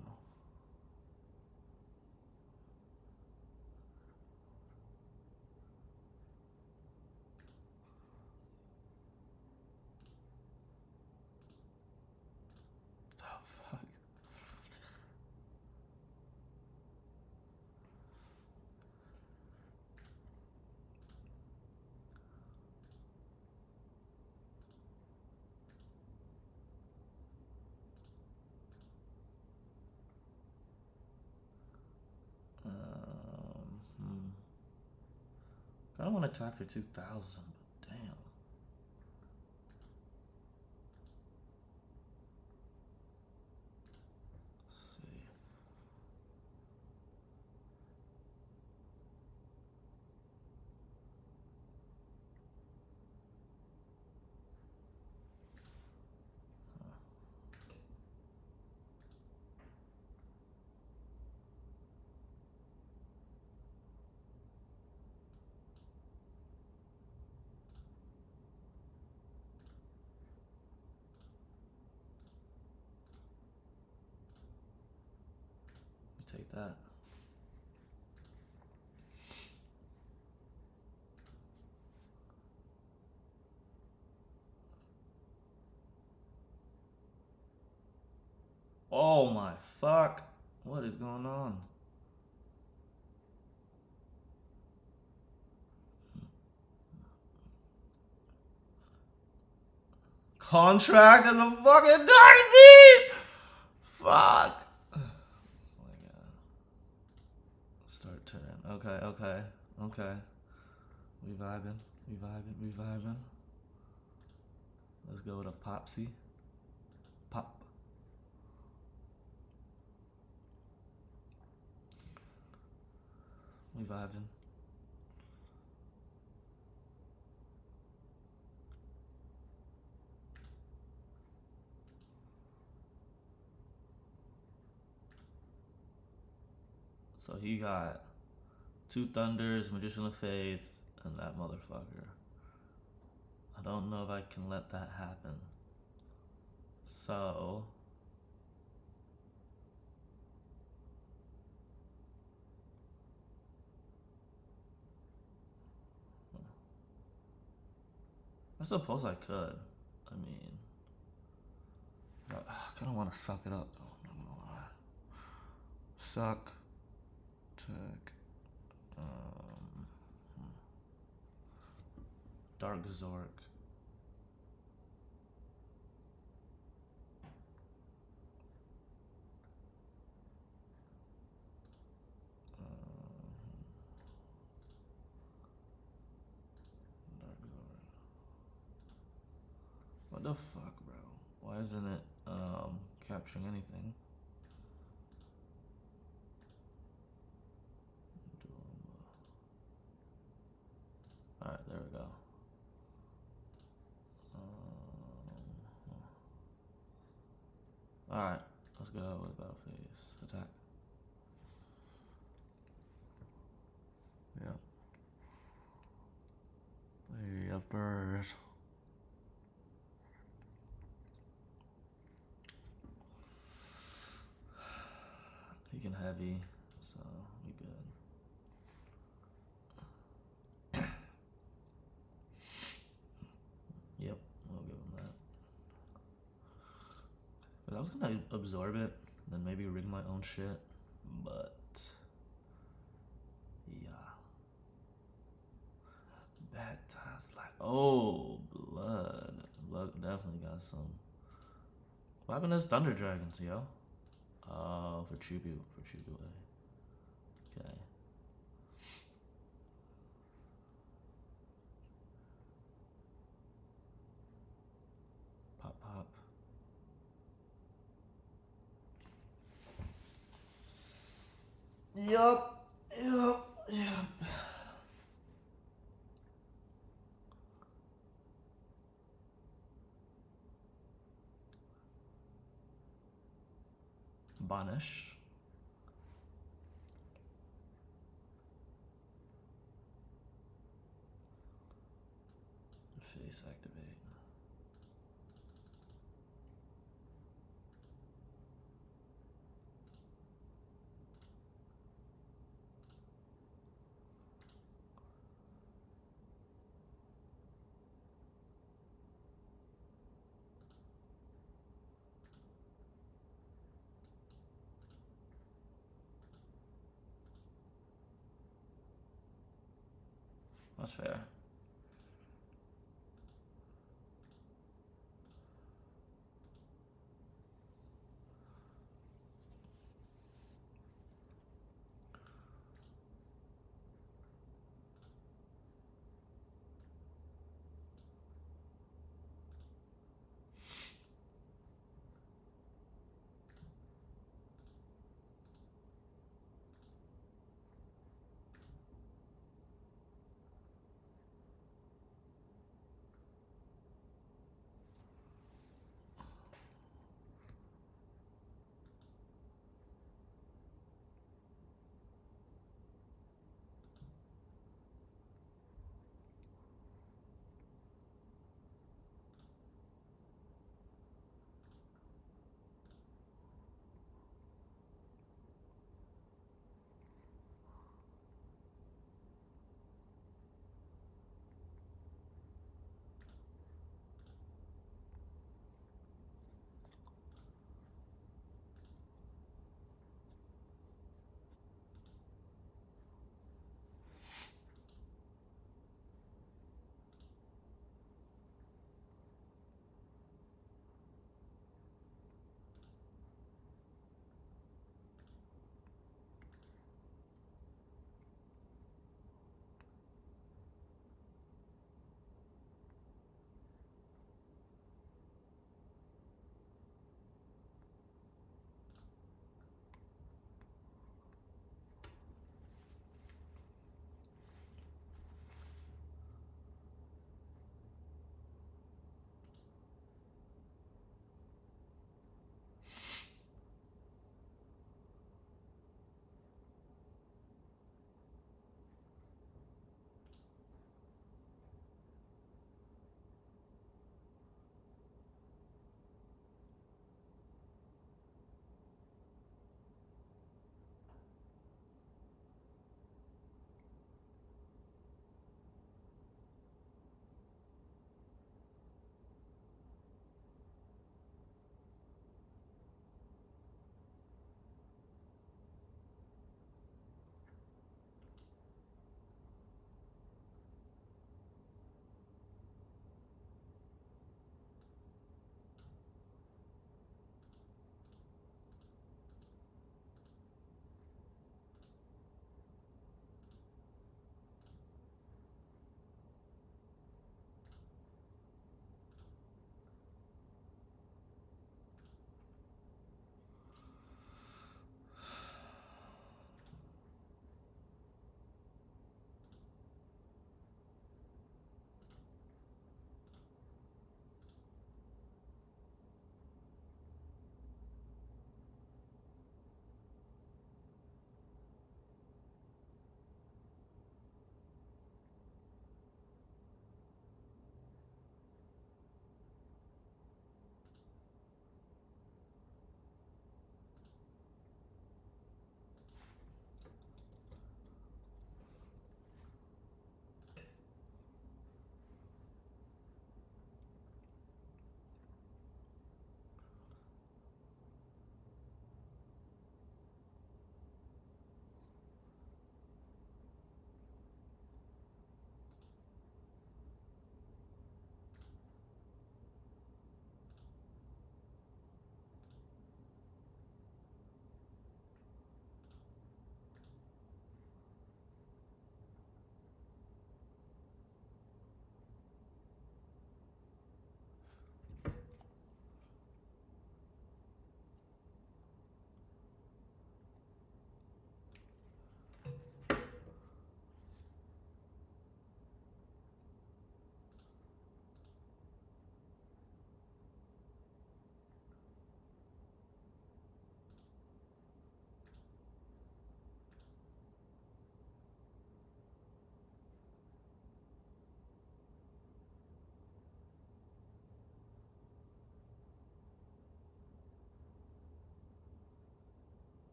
The fuck? Hmm. I don't want to tie for 2,000, but damn. Let's see. We take that. Oh my fuck. What is going on? Contract of the fucking derby! Fuck. Oh my god. Start turn. Okay. We vibing. Let's go with a Popsy. Pop. We vibing. So he got 2 Thunders, Magician of Faith, and that motherfucker. I don't know if I can let that happen. So I suppose I could. I mean, I kind of want to suck it up though. I'm not gonna lie. Suck. Check. Dark Zork. Dark Zork. What the fuck, bro? Why isn't it capturing anything? Alright, there we go. Alright, let's go with Battle Phase. Attack. Yep. Yep, bird. He can heavy, so we good. Yep, we'll give him that. But I was gonna absorb it, then maybe rig my own shit, but yeah. Bad times like, oh, blood. Blood definitely got some. What happened to his Thunder Dragons, yo? For tribute, Okay. Pop. Yup. Banish. Face activate. That's fair.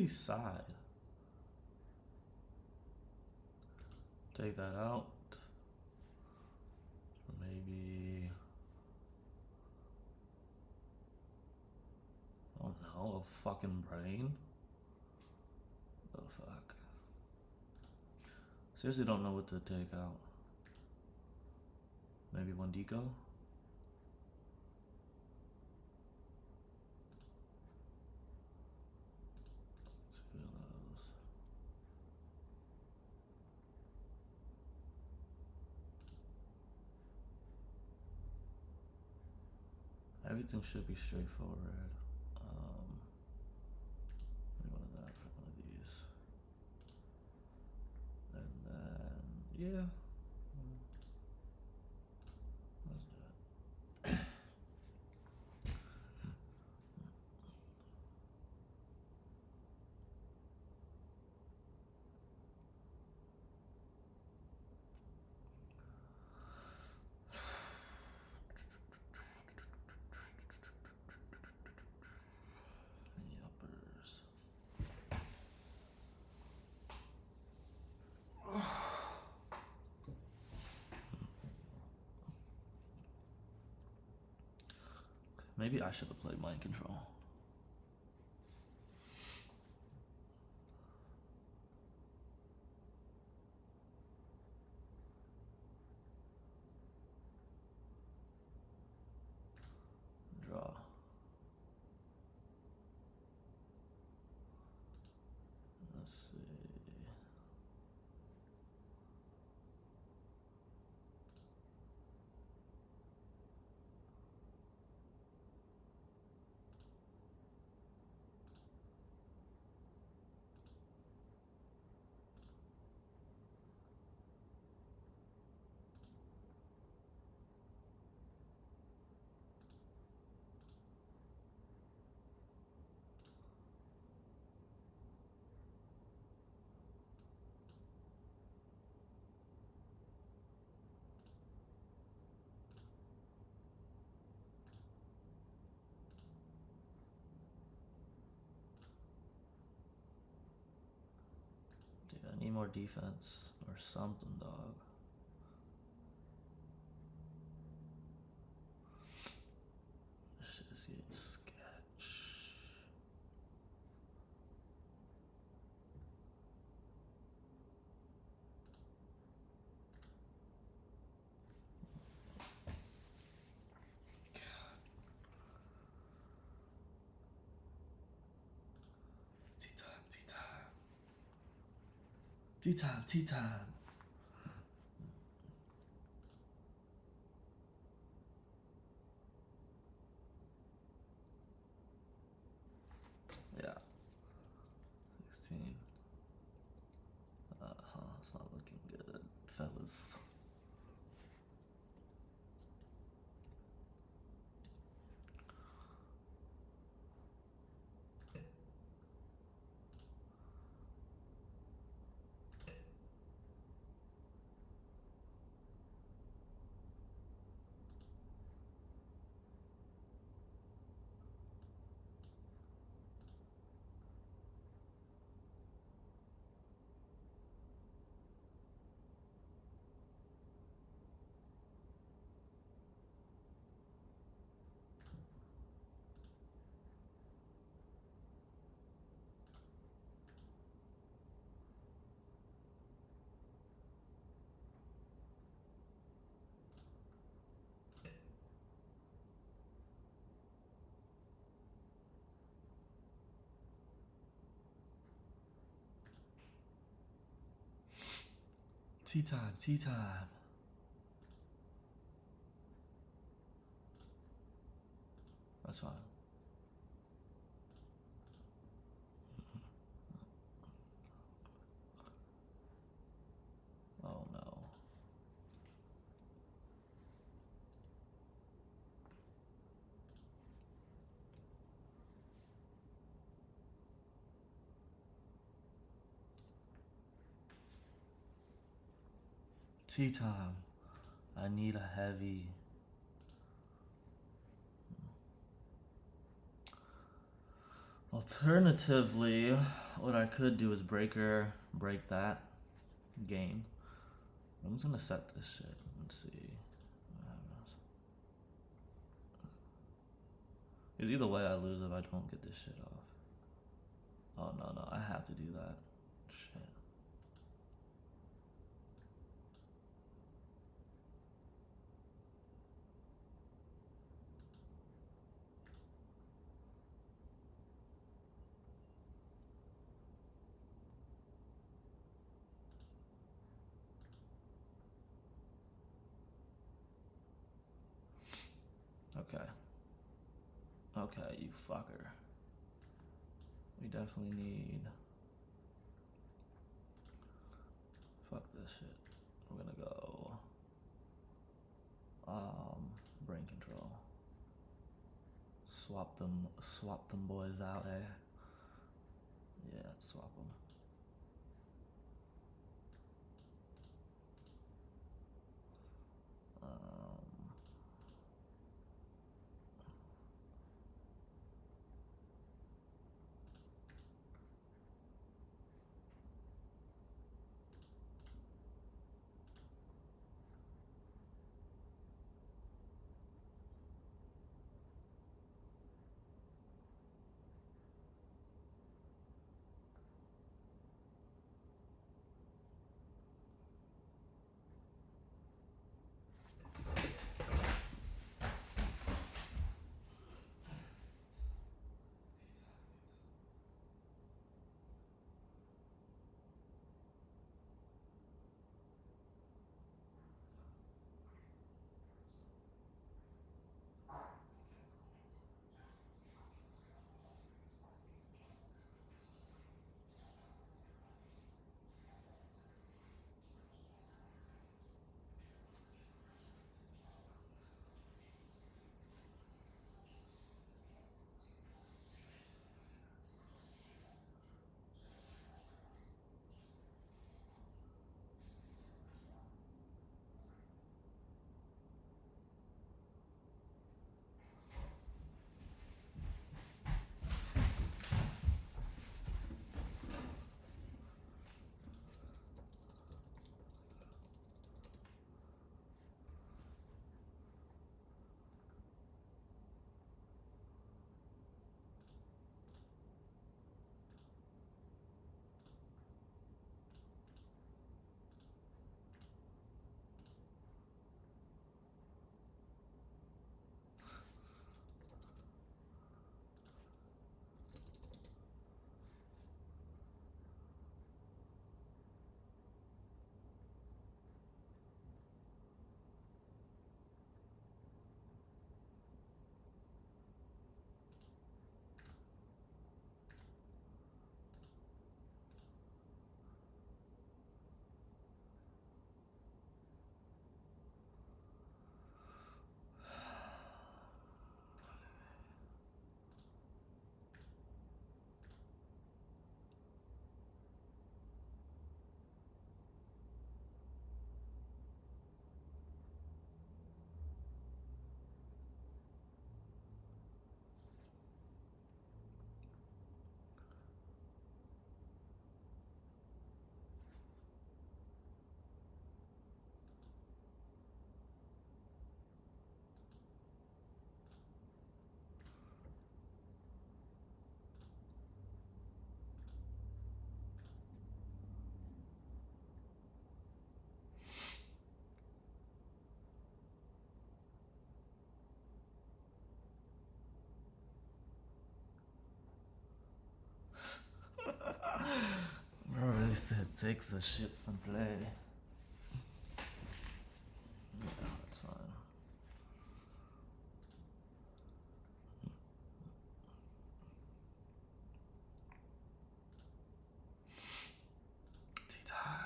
side. Take that out. Maybe, I don't know, a fucking brain. Oh fuck. Seriously don't know what to take out. Maybe one deco? Two of those. Everything should be straightforward. Maybe one of that for one of these. And then, yeah. Let's do it. Yuppers. Maybe I should have played Mind Control. Draw. Let's see. Dude, I need more defense or something, dog. This shit is getting sketch. Tea time, tea time. Tea time, tea time. Yeah. 16. It's not looking good, fellas. Tea time, tea time. That's fine. Oh no. Tea time. I need a heavy. Alternatively, what I could do is break that, gain. I'm just gonna set this shit. Let's see what happens. 'Cause either way I lose if I don't get this shit off. Oh no, I have to do that. Shit. Okay, you fucker. We definitely need. Fuck this shit. We're gonna go. Brain control. Swap them boys out, eh? Yeah, swap them. Bro, really said take the shits and play. Yeah, that's fine. Tea time.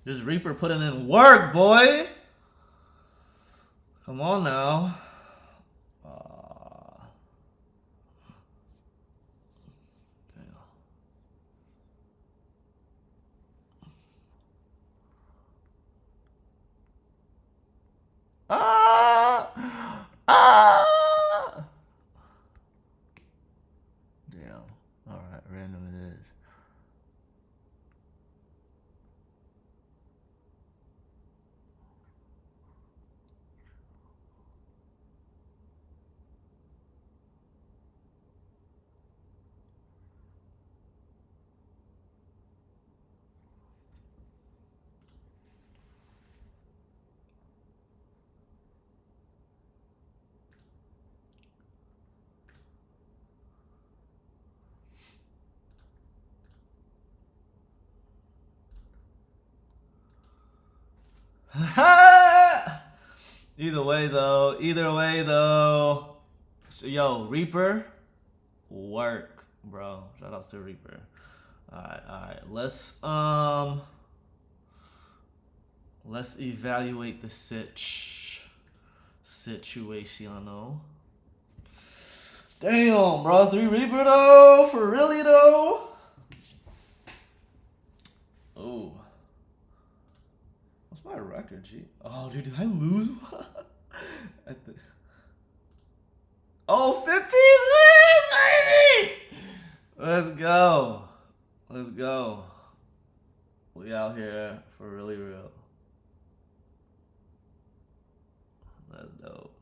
This Reaper putting in work, boy. Come on now. Damn. Ah! Damn. Alright, random it is. Either way though. Yo, Reaper, work, bro. Shout outs to Reaper. Alright. Let's evaluate the situation. Damn, bro, 3 Reaper though, for really though. Oh. What's my record, G? Oh, dude, did I lose? Oh, 15 wins, baby! Let's go. We out here for really real. That's dope.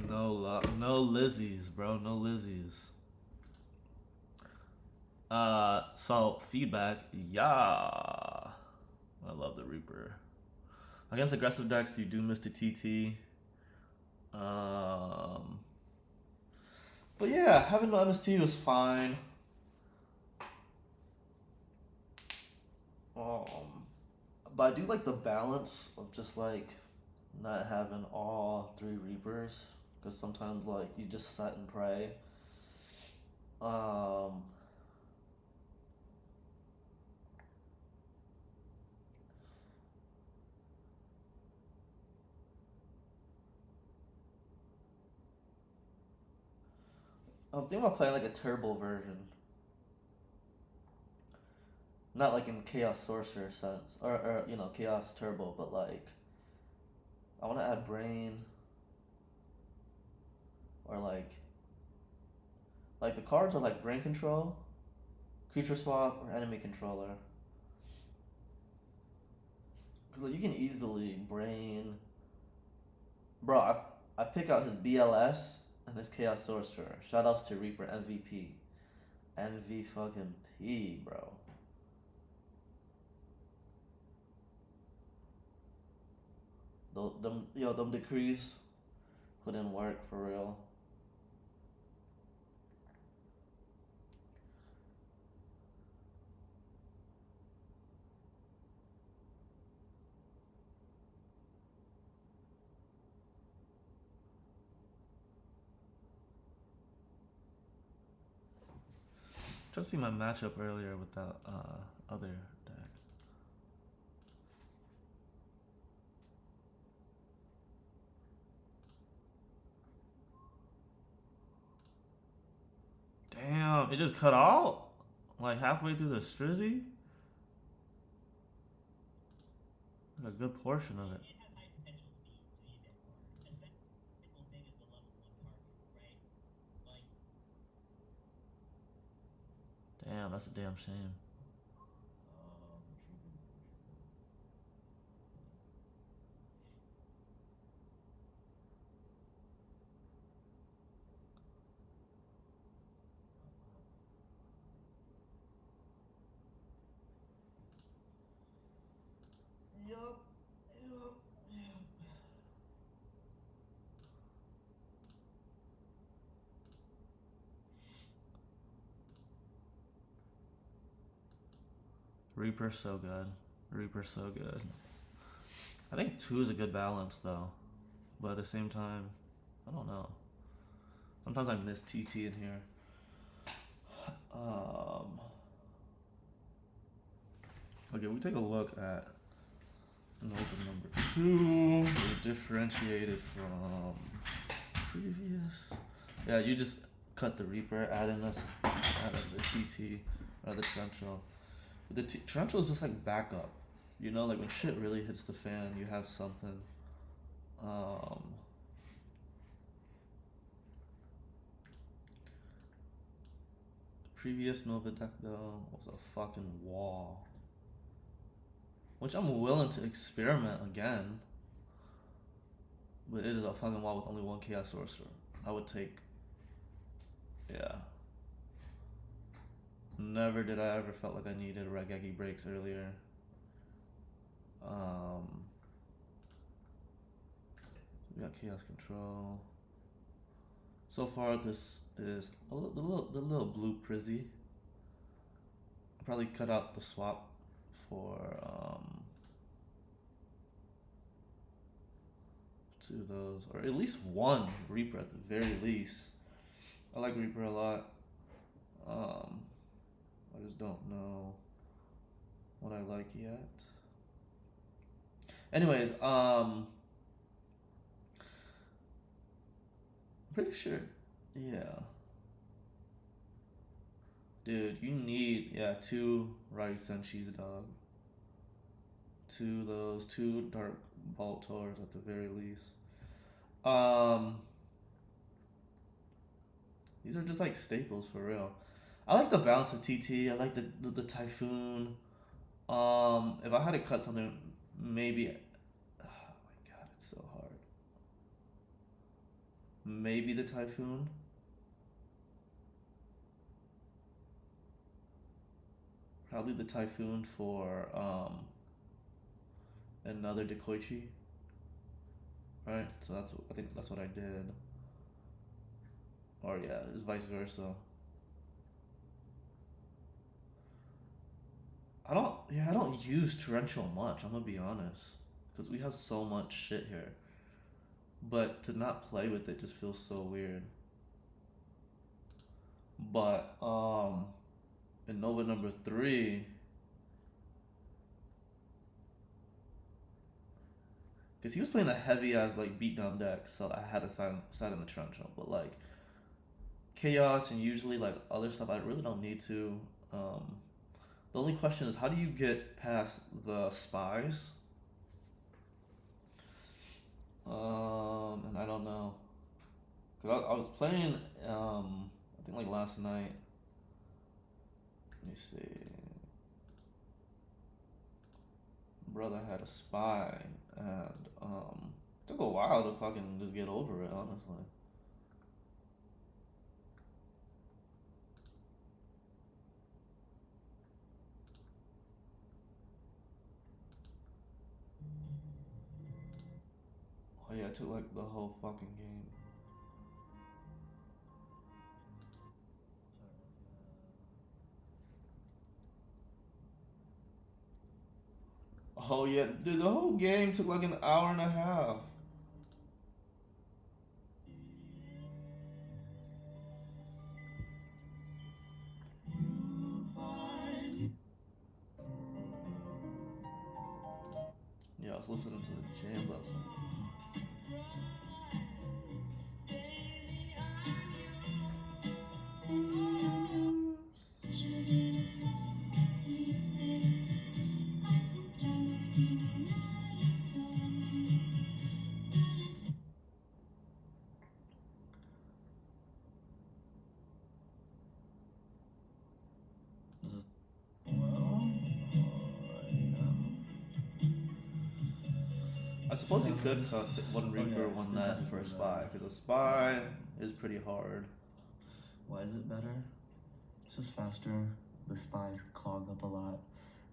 No Lizzies, bro. No Lizzies. So feedback, yeah. I love the Reaper. Against aggressive decks, you do miss the TT. But yeah, having no MST was fine. But I do like the balance of just like not having all 3 Reapers, because sometimes like you just set and pray. I'm thinking about playing like a turbo version. Not like in Chaos Sorcerer sense, or you know, Chaos Turbo, but like I want to add Brain, or like the cards are like Brain Control, Creature Swap, or Enemy Controller. Cause like, you can easily Brain. Bro, I pick out his BLS and his Chaos Sorcerer. Shoutouts to Reaper MVP. MV fucking P, bro. Them decrees put in work for real. Try to see my matchup earlier with that other deck. Damn, it just cut out? Like halfway through the Strizzy? A good portion of it. It has high potential to be a bit more. Especially the cool thing is the level 1 target, right? Like, Damn, that's a damn shame. Yup. Reaper's so good. Reaper's so good. I think 2 is a good balance though. But at the same time, I don't know. Sometimes I miss TT in here. Okay, we take a look at Nova number 2. Is differentiated from previous. Yeah, you just cut the Reaper, add in the TT or the Torrential. The Torrential is just like backup. You know, like when shit really hits the fan, you have something. Previous Nova deck though was a fucking wall. Which I'm willing to experiment again. But it is a fucking wall with only one Chaos Sorcerer. I would take. Yeah. Never did I ever felt like I needed Raigeki breaks earlier. We got Chaos Control. So far, this is the little blue Prizzy. I'll probably cut out the swap for 2 of those, or at least 1 Reaper at the very least. I like Reaper a lot. I just don't know what I like yet. Anyways, I'm pretty sure, yeah. Dude, you need, 2 Rice and Cheese Dog. 2 of those, 2 Dark Bolt Tours at the very least. These are just like staples for real. I like the balance of TT. I like the Typhoon. If I had to cut something, maybe. Oh my god, it's so hard. Maybe the Typhoon. Probably the Typhoon for another Dekoichi. Right, so I think that's what I did. Or yeah, it's vice versa. I don't use Torrential much, I'm gonna be honest. Because we have so much shit here. But to not play with it just feels so weird. But in Nova number 3, because he was playing a heavy ass like beatdown deck, so I had to side in the Torrential. But like Chaos and usually like other stuff, I really don't need to. The only question is, how do you get past the spies? And I don't know. Cause I was playing, I think like last night. Let me see. Brother had a spy, and took a while to fucking just get over it, honestly. Oh yeah, it took like the whole fucking game. Oh yeah, dude, the whole game took like an hour and a half. Yeah, I was listening to the jam last night. I suppose you could cut 1 Reaper, 1 net for a spy, because a spy is pretty hard. Why is it better? It's just faster. The spies clog up a lot,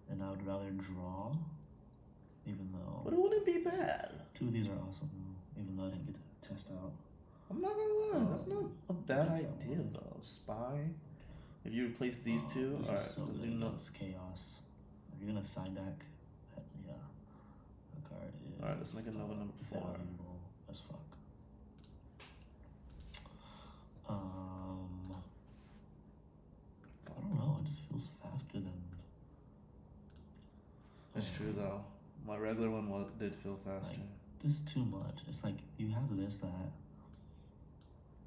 and I would rather draw, even though. But it wouldn't be bad. 2 of these are awesome, even though I didn't get to test out. I'm not gonna lie, that's not a bad idea though. Spy. If you replace these 2, This alright. is so good against chaos. If you're gonna side deck, yeah, the card is. Alright, let's make another number 4. valuable as fuck. I don't know. It just feels faster than. regular one did feel faster. This is too much. It's like you have this, that.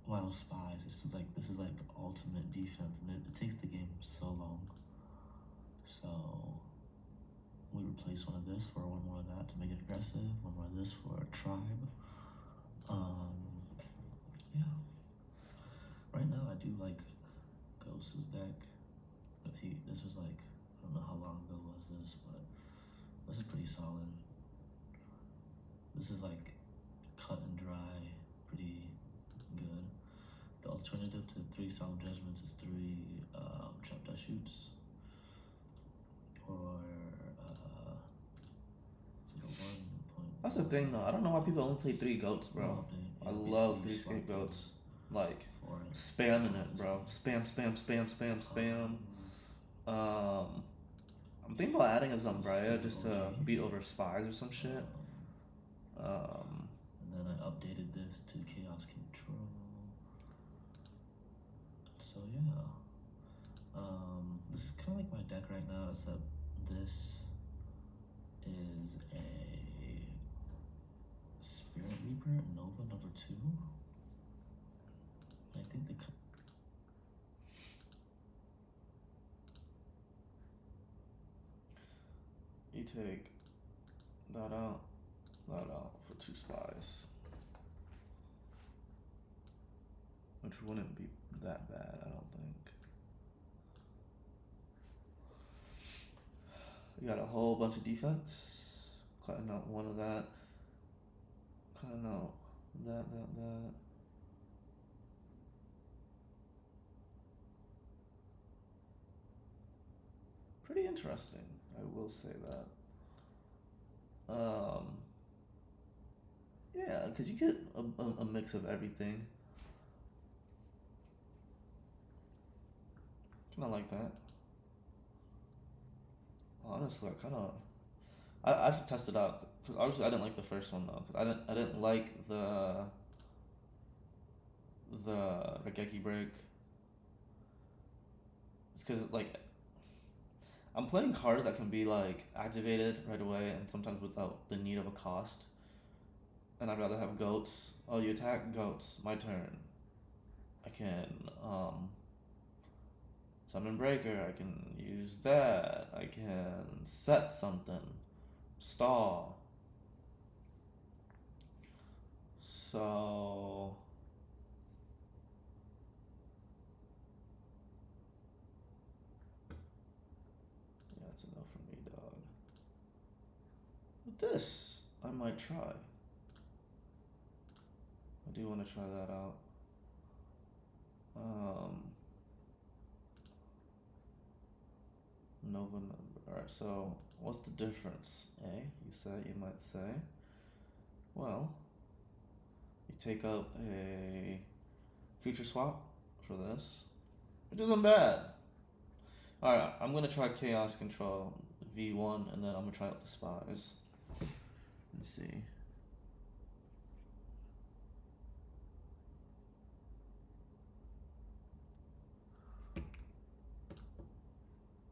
Wow, spies. This is like the ultimate defense, and it takes the game so long. So we replace one of this for one more of that to make it aggressive. One more of this for a tribe. Yeah. Right now, I do like Ghost's deck. But this was like, I don't know how long ago was this, but this is pretty solid. This is like cut and dry, pretty good. The alternative to 3 Solemn Judgments is 3 Trap Dust Shoots. Or it's like a 1 point. That's the thing though. I don't know why people only play 3 goats, bro. No update. I Yeah, love basically 3 you swap scapegoats. them Like for it. spamming it, bro. Spam. I'm thinking about adding a Zumbraya just to beat over spies or some shit. And then I updated this to Chaos Control. So yeah. This is kind of like my deck right now, except this is a Spirit Reaper Nova number 2. I think you take that out for 2 spies. Which wouldn't be that bad, I don't think. You got a whole bunch of defense. Cutting out one of that. Cutting out that. Pretty interesting, I will say that. Yeah, because you get a mix of everything. Kinda like that. Honestly, I should test it out because obviously I didn't like the first one though because I didn't like the Regeki break. It's because like I'm playing cards that can be like activated right away and sometimes without the need of a cost. And I'd rather have goats. Oh, you attack goats. My turn. I can summon breaker. I can use that. I can set something. Stall. So yeah, that's enough for me, dog. With this, I might try. I do want to try that out. Nova number. Alright, so what's the difference? You might say. Well, you take out a creature swap for this, which isn't bad. Alright, I'm gonna try Chaos Control V1 and then I'm gonna try out the spies. Let's see.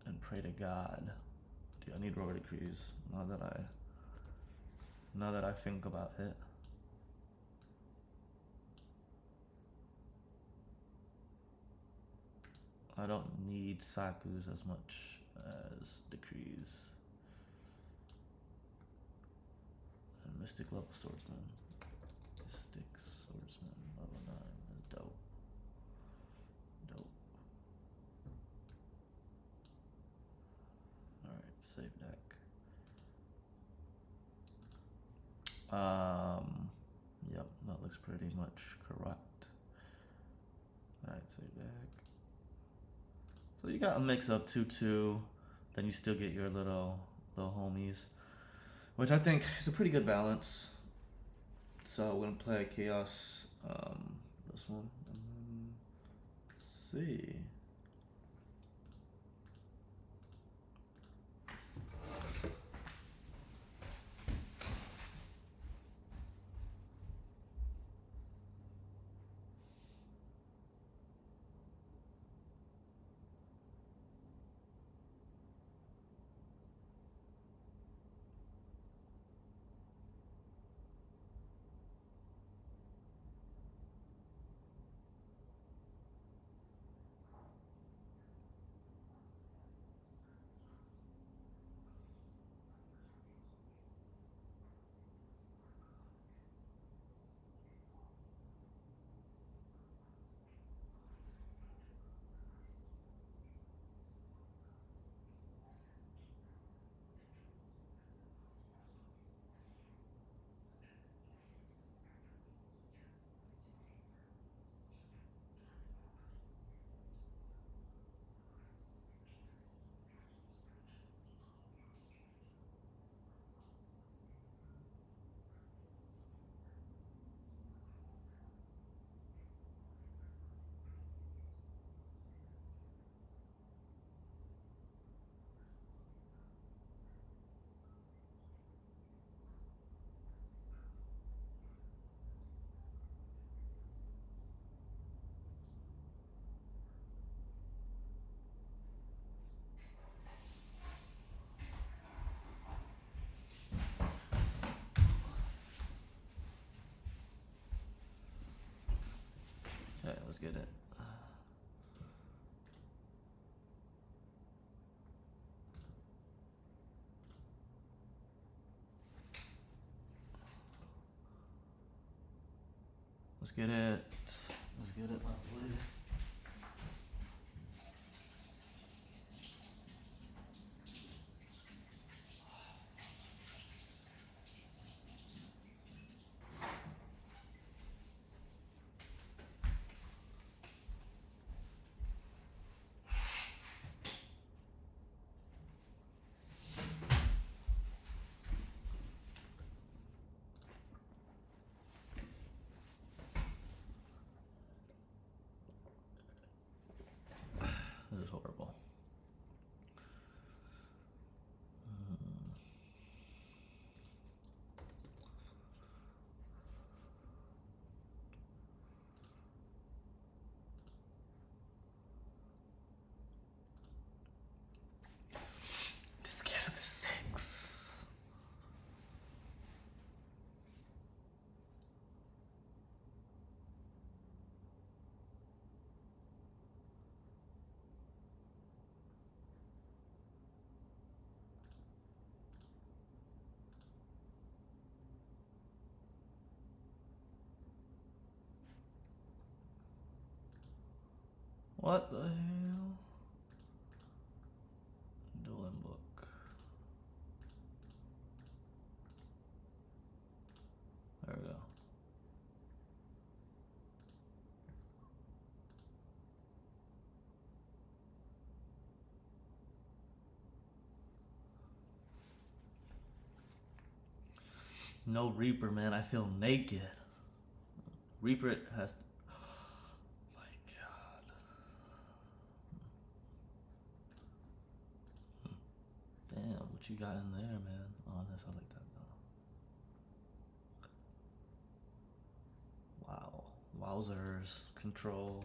And pray to God. Dude, I need Roar Decrees now that I think about it. I don't need Sakus as much as Decrees. And Mystic level Swordsman. Mystic Swordsman level 9 is dope. Alright, save deck. Yep, that looks pretty much correct. Alright, save deck. So you got a mix of 2/2, then you still get your little homies, which I think is a pretty good balance. So we're gonna play Chaos, this one, and then see. Let's get it. Let's get it. Let's get it, lovely. This is horrible. Scared of the 6. What the hell? Dueling book. There we go. No Reaper, man. I feel naked. Reaper has. My God. Damn, what you got in there, man? Oh, that's I like that though. Wow. Wowzers. Control.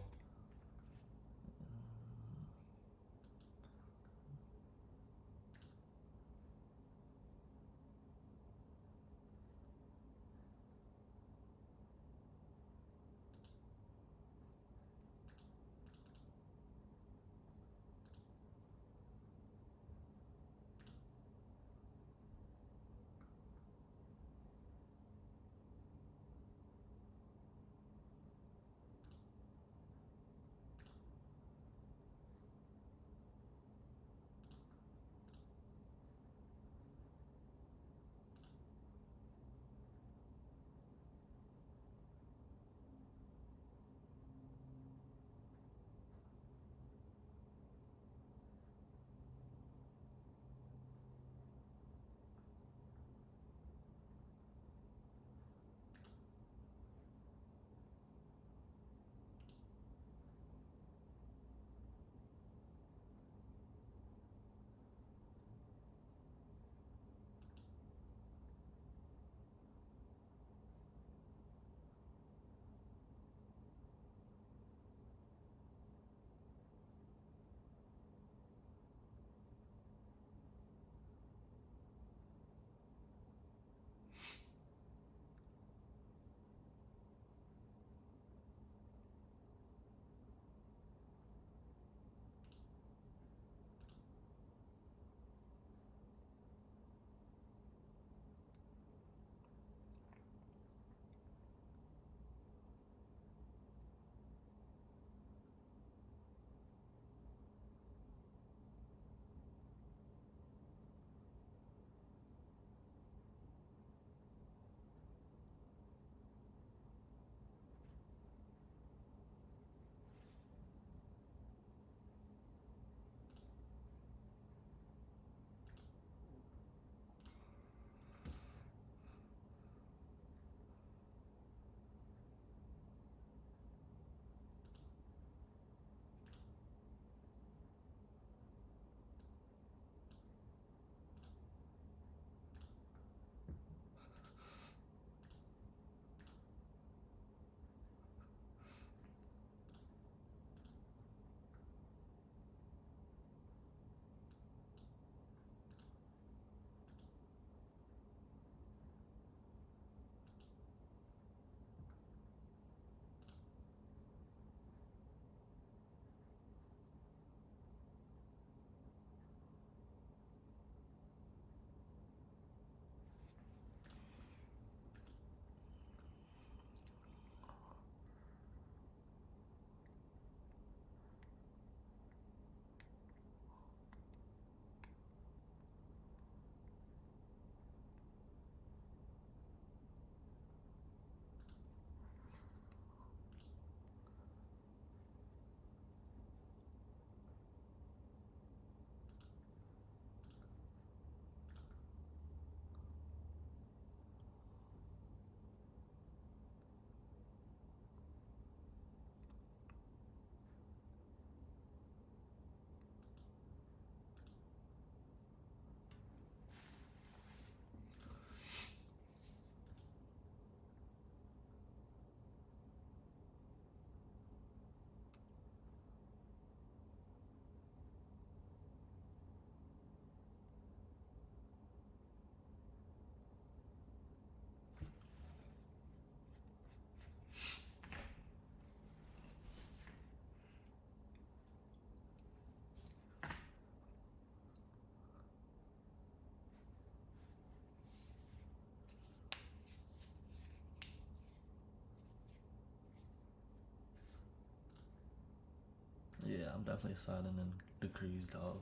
I'm definitely siding in decrees, dog.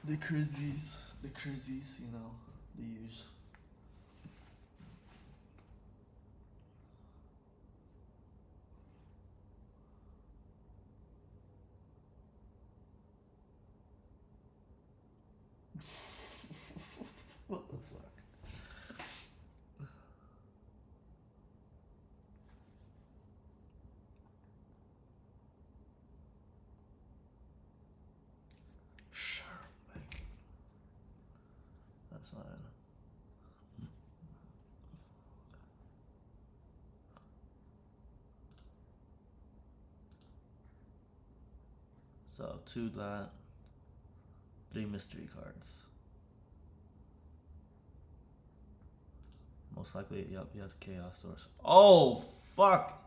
Decreases, you know, the use. What the fuck? Sure, man. That's fine. So 2 that, 3 mystery cards. Most likely, yep, he has Chaos Source. Oh, fuck!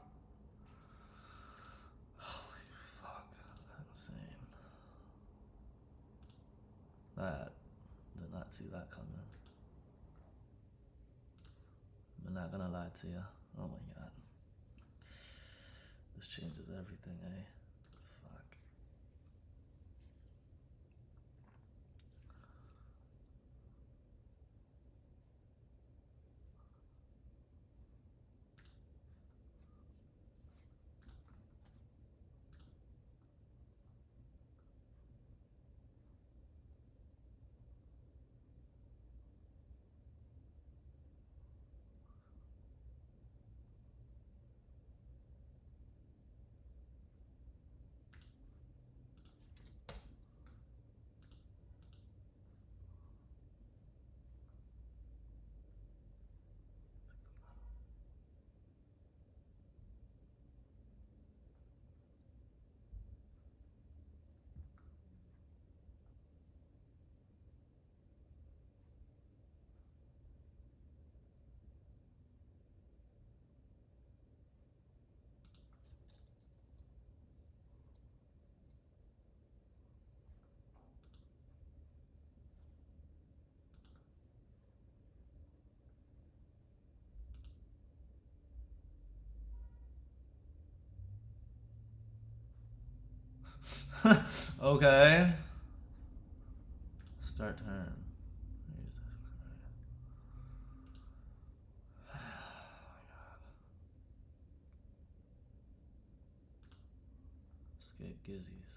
Holy fuck, that's insane. That, did not see that coming. I'm not gonna lie to you. Oh my god. This changes everything, eh? Fuck. Okay. Start turn. Jesus Christ. Oh my god. Escape Gizzies.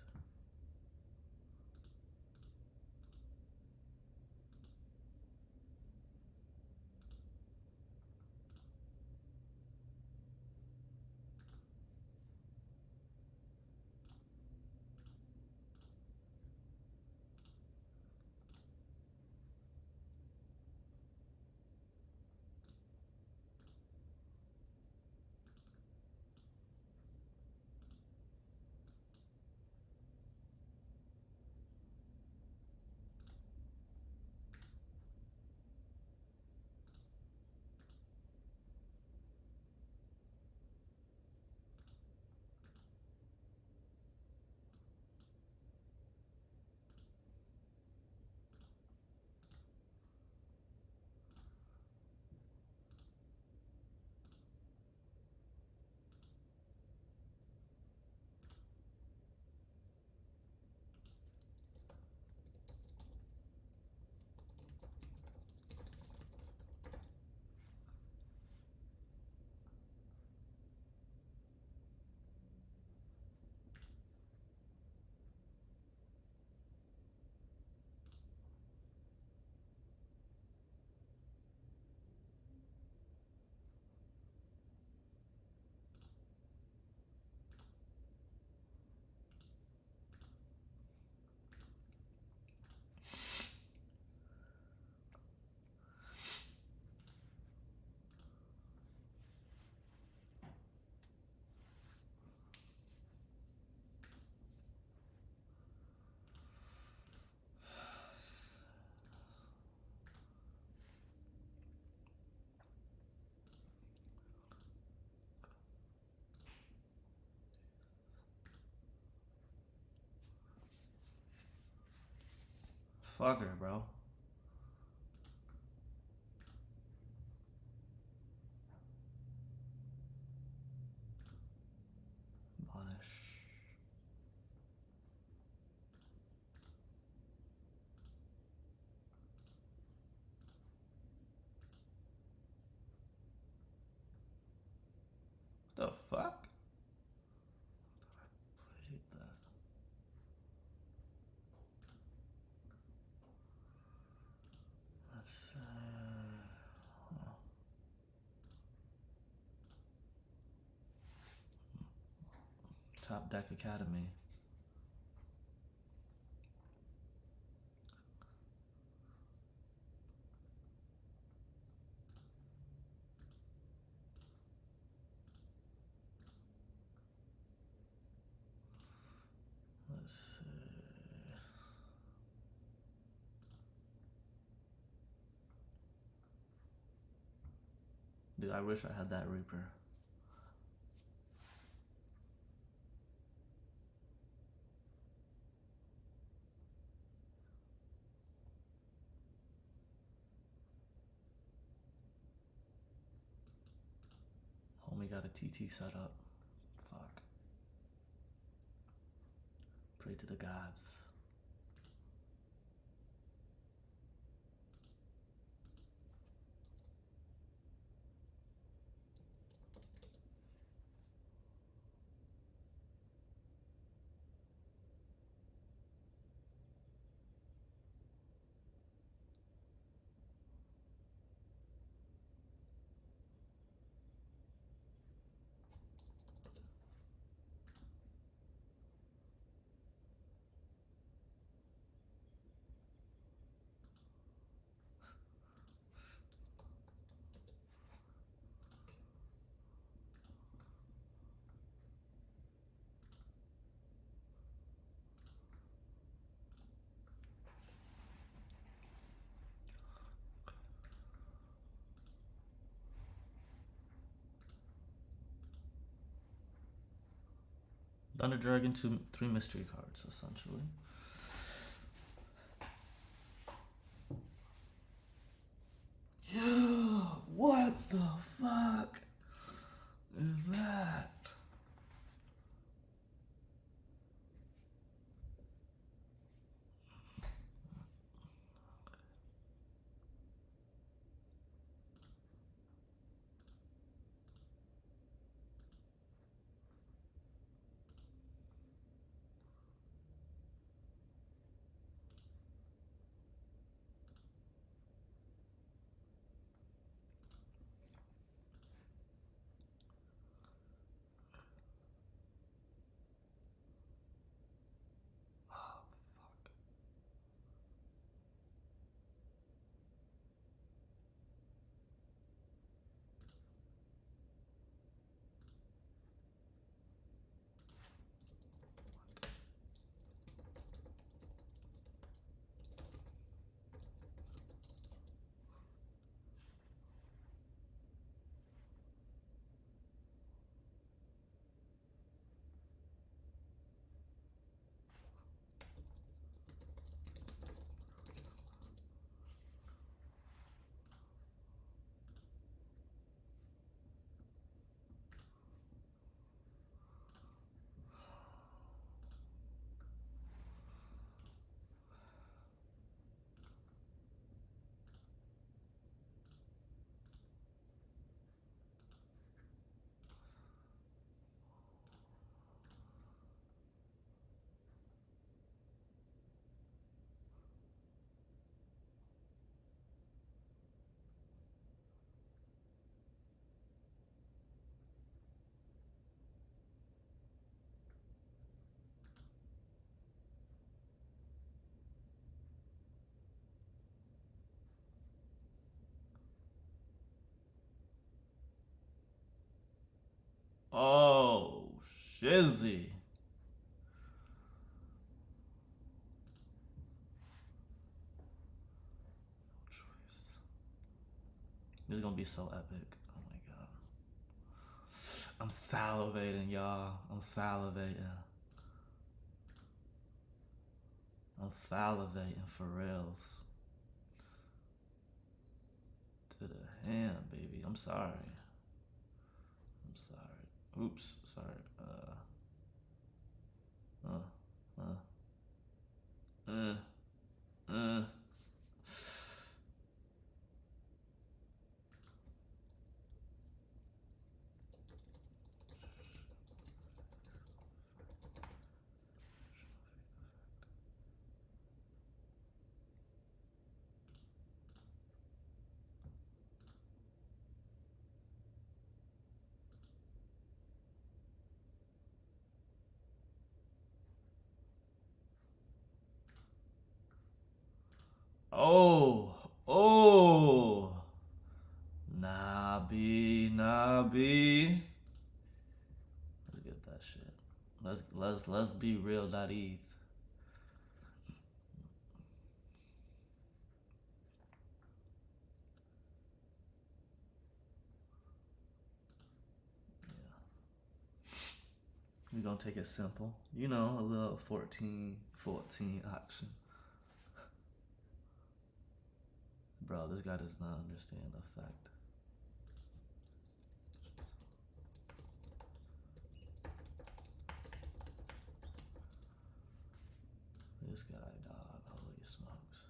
Fuck her, bro. Banish. the fuck? I played that. Let's see. Huh. Top Deck Academy. Let's see. Dude, I wish I had that Reaper. Homie got a TT set up. Fuck. Pray to the gods. Thunder Dragon, 3 mystery cards, essentially. Yeah, what the fuck is that? Oh, fuck. Oh, shizzy. This is gonna be so epic. Oh my god. I'm salivating, y'all. I'm salivating. I'm salivating for reals. To the hand, baby. I'm sorry. I'm sorry. Oops, sorry. Uh. Oh, oh, Nabi, Nabi. Let's get that shit. Let's be real, that ease. We're gonna take it simple. You know, a little 14 action. Bro, this guy does not understand effect. This guy, dog, holy smokes.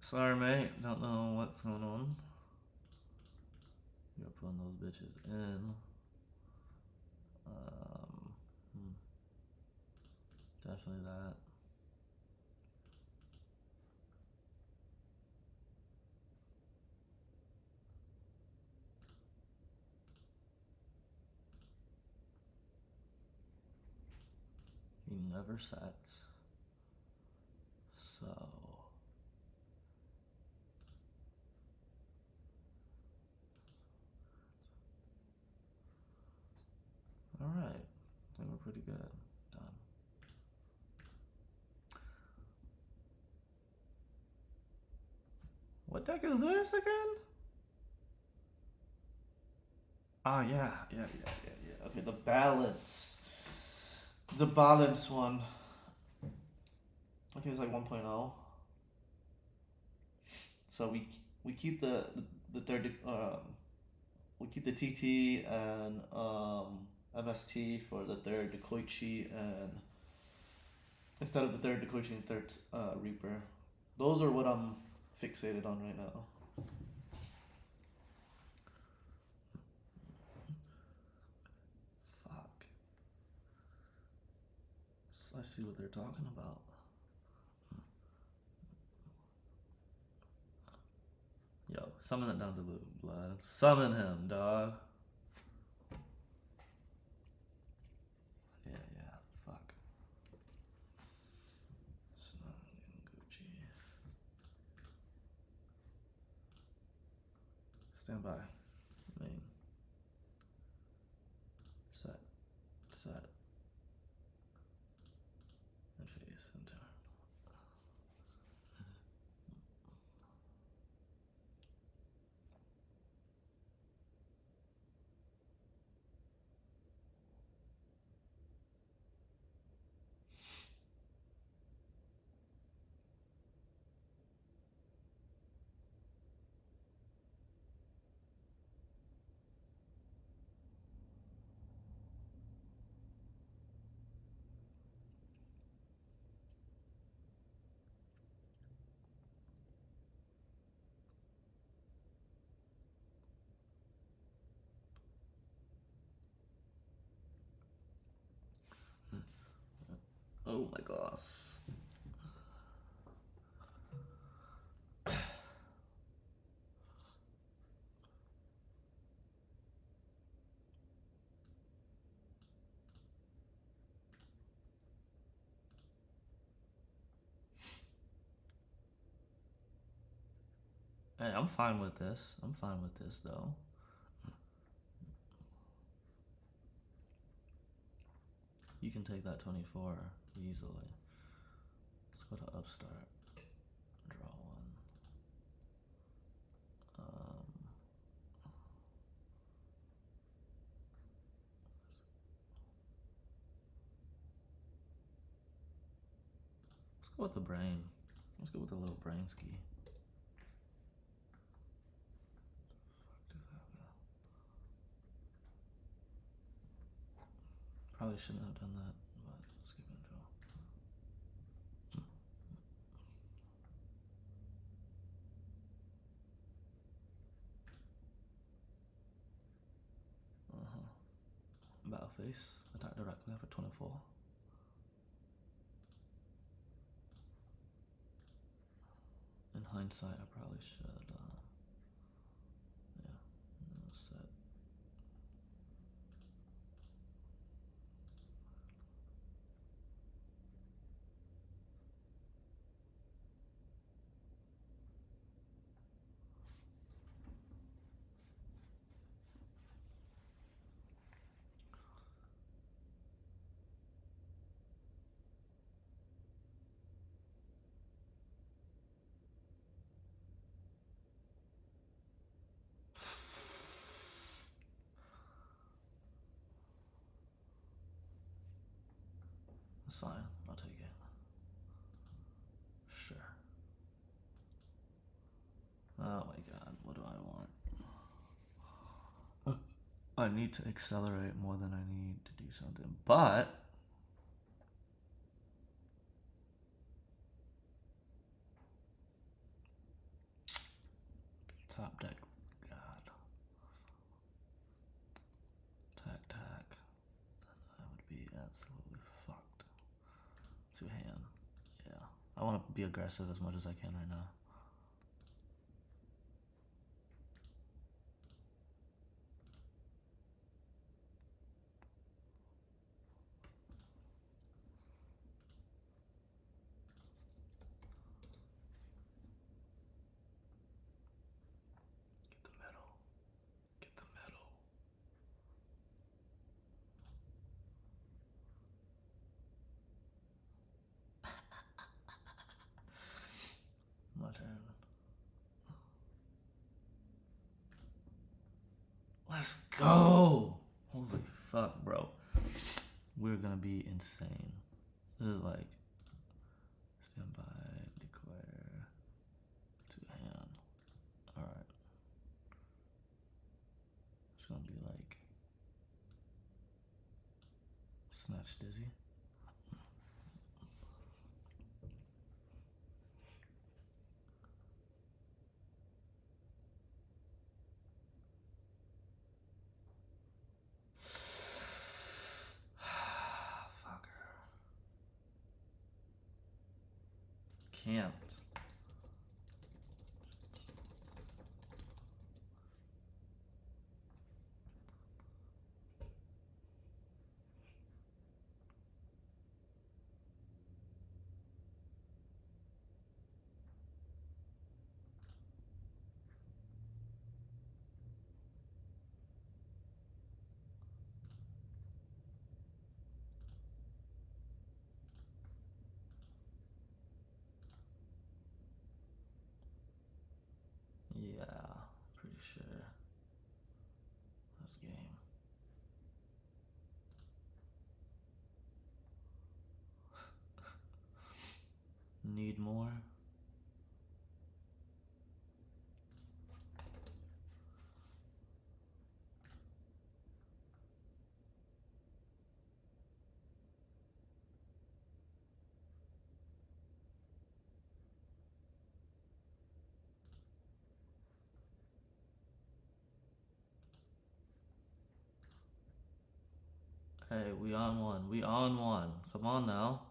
Sorry, mate. Don't know what's going on. You're putting those bitches in. Hmm. Definitely that. He never sets. So. Alright. I think we're pretty good. Done. What deck is this again? Ah, yeah. Okay, the balance. The balance one. Okay, it's like 1.0. So we keep the third we keep the TT and MST for the third Dekoichi, and instead of the third Dekoichi and third Reaper. Those are what I'm fixated on right now. Fuck. I see what they're talking about. Yo, summon that down to blue blood. Summon him, dog. Yeah, fuck. Snug and Gucci. Stand by. Main. Set. And face and turn. Oh my gosh. Hey, I'm fine with this. I'm fine with this though. You can take that 24 easily. Let's go to Upstart. Draw one. Let's go with the brain. Let's go with the little brain ski. Probably shouldn't have done that, but skip intro. Battle face. Attack directly for 24. In hindsight, I probably should. Yeah, no set. That's fine. I'll take it. Sure. Oh my god, what do I want? I need to accelerate more than I need to do something, but top deck, god. Tack. I would be absolutely fucked. Two hand. Yeah. I want to be aggressive as much as I can right now. Get the middle. Get the middle. My turn. Let's go! Holy fuck, bro. We're gonna be insane. This is like stand by, declare, two hand. Alright. It's gonna be like Snatch Dizzy. Fucker. Can't. Yeah, pretty sure. That's game. Need more? Hey, we on one. We on one. Come on now.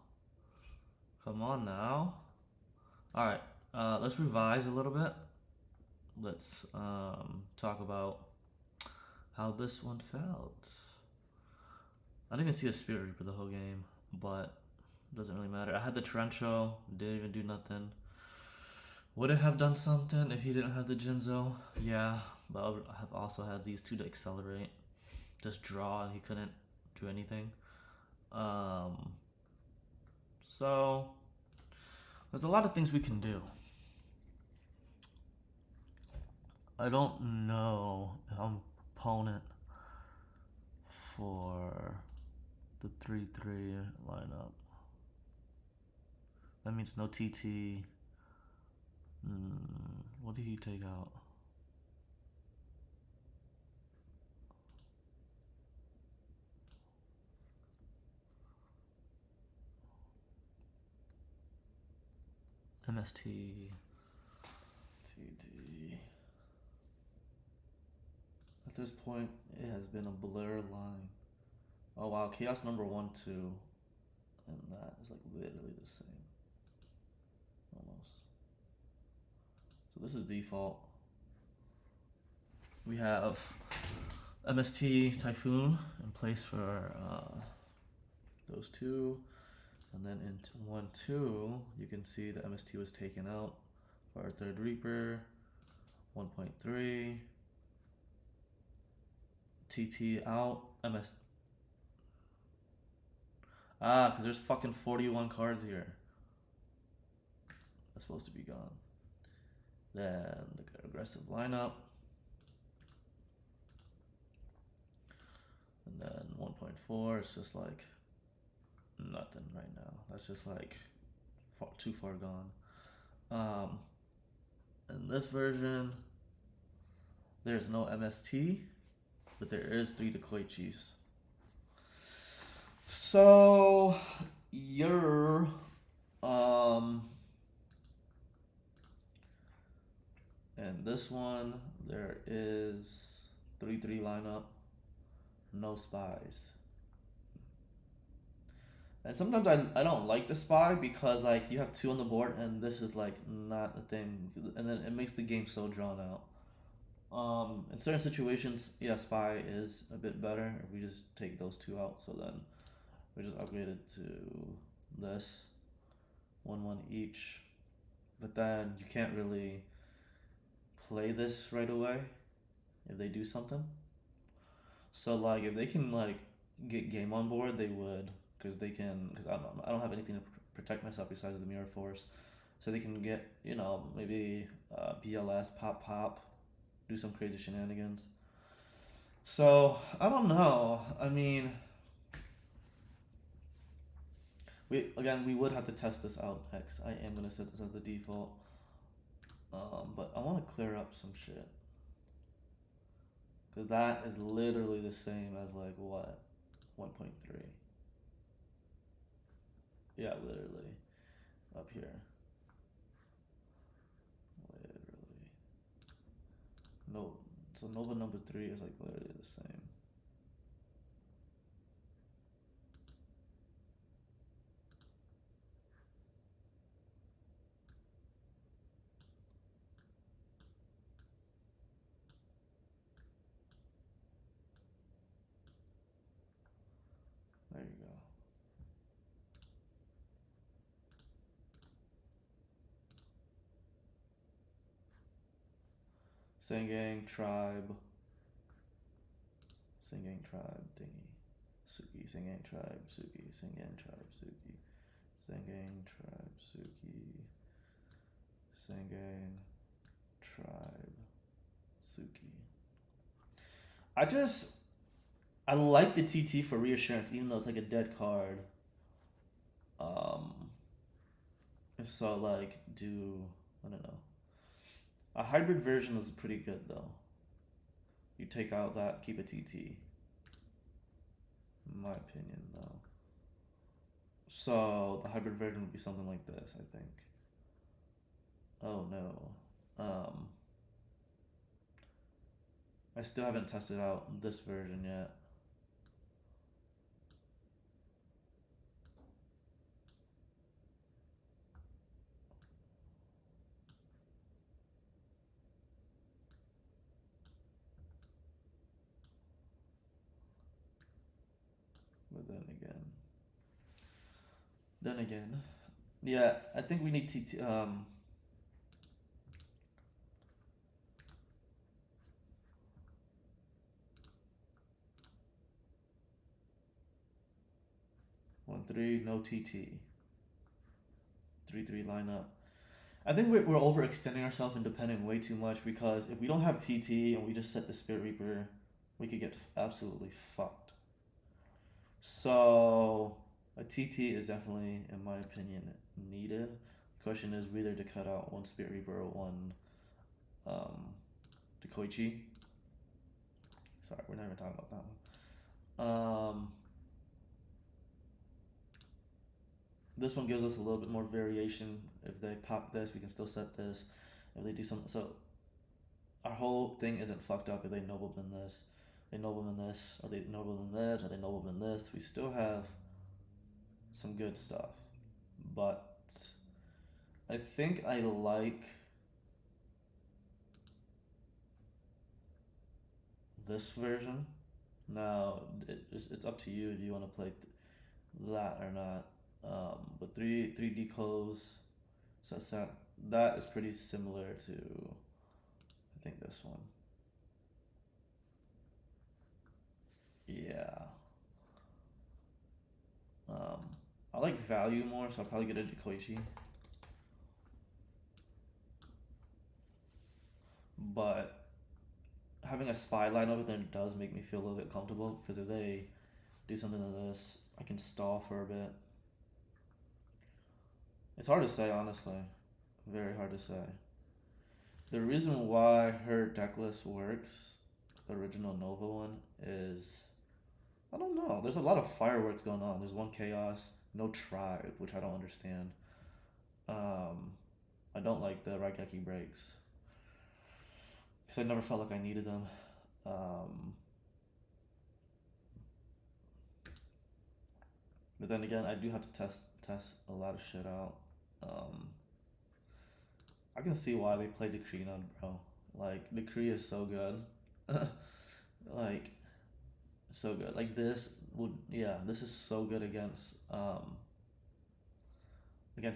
Come on now. Alright, let's revise a little bit. Let's talk about how this one felt. I didn't even see a Spirit Reaper the whole game, but it doesn't really matter. I had the Trencho, didn't even do nothing. Would it have done something if he didn't have the Jinzo? Yeah, but I would have also had these two to accelerate. Just draw and he couldn't do anything. So there's a lot of things we can do. I don't know if I'm opponent for the 3-3 lineup. That means no TT. What did he take out? MST. TT. At this point, it has been a blur line. Oh wow, Chaos number 1, 2. And that is like literally the same. Almost. So this is default. We have MST Typhoon in place for those two. And then in 1-2, you can see the MST was taken out for our third Reaper. 1.3. TT out. MS. Because there's fucking 41 cards here. That's supposed to be gone. Then the aggressive lineup. And then 1.4 is just like nothing right now. That's just like too far gone. In this version, there's no MST, but there is 3 decoy chiefs. So you're and this one there is 3-3 lineup, no spies. And sometimes I don't like the spy because like you have 2 on the board and this is like not a thing, and then it makes the game so drawn out. In certain situations, yeah, spy is a bit better if we just take those 2 out. So then we just upgrade it to this 1/1 each. But then you can't really play this right away if they do something. So like if they can like get game on board, they would. Because they can, because I don't have anything to protect myself besides the Mirror Force, so they can get, you know, maybe BLS pop, do some crazy shenanigans. So I don't know. I mean, we would have to test this out next. I am gonna set this as the default, but I want to clear up some shit because that is literally the same as like what 1.3. Yeah, literally. Up here. Literally. No, so Nova number 3 is like literally the same. There you go. Sengang tribe. Sengang tribe thingy. Suki. Sengang tribe. Suki. Sengang tribe. Suki. Sengang tribe. Suki. Sengang tribe. Suki. I like the TT for reassurance, even though it's like a dead card. So like I don't know. A hybrid version is pretty good though. You take out that, keep a TT. In my opinion though. So the hybrid version would be something like this, I think. Oh no. I still haven't tested out this version yet. Then again, yeah, I think we need TT. 1-3, no TT. 3-3 lineup. I think we're overextending ourselves and depending way too much because if we don't have TT and we just set the Spirit Reaper, we could get absolutely fucked. So a TT is definitely, in my opinion, needed. The question is whether to cut out one Spirit Reaper or one Dekoichi. Sorry, we're not even talking about that one. This one gives us a little bit more variation. If they pop this, we can still set this. If they do something, so our whole thing isn't fucked up if they nobleman this. They nobleman this, or they nobleman this, or they nobleman this. We still have some good stuff. But I think I like this version. Now, it's up to you if you want to play that or not. But 3 decos, so that is pretty similar to, I think, this one. Yeah. I like value more, so I'll probably get a Dekoichi. But having a spy lineup with them does make me feel a little bit comfortable because if they do something to this, I can stall for a bit. It's hard to say, honestly. Very hard to say. The reason why her deck list works, the original Nova one, is I don't know. There's a lot of fireworks going on. There's one Chaos, no Tribe, which I don't understand. I don't like the Raigeki breaks because I never felt like I needed them. But then again, I do have to test a lot of shit out. I can see why they play Decree on, bro. Like, Decree is so good. Like, so good. Like, this is so good against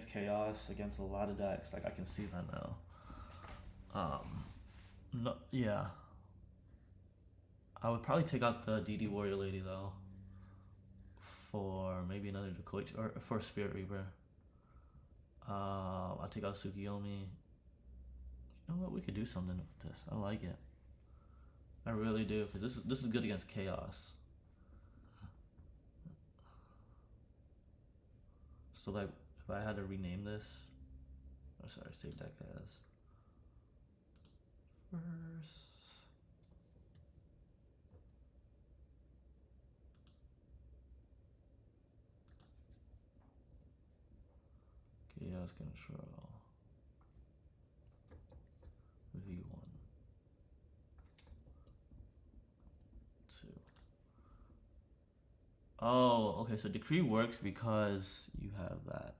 Chaos, against a lot of decks. Like, I can see that now. No, yeah. I would probably take out the DD Warrior Lady, though. For maybe another Dekoichi, or for Spirit Reaper. I'll take out Tsukiyomi. You know what? We could do something with this. I like it. I really do, because this is good against Chaos. So like, if I had to rename this, save deck as first. Chaos Control V1 2. Oh, okay, so Decree works because you have that.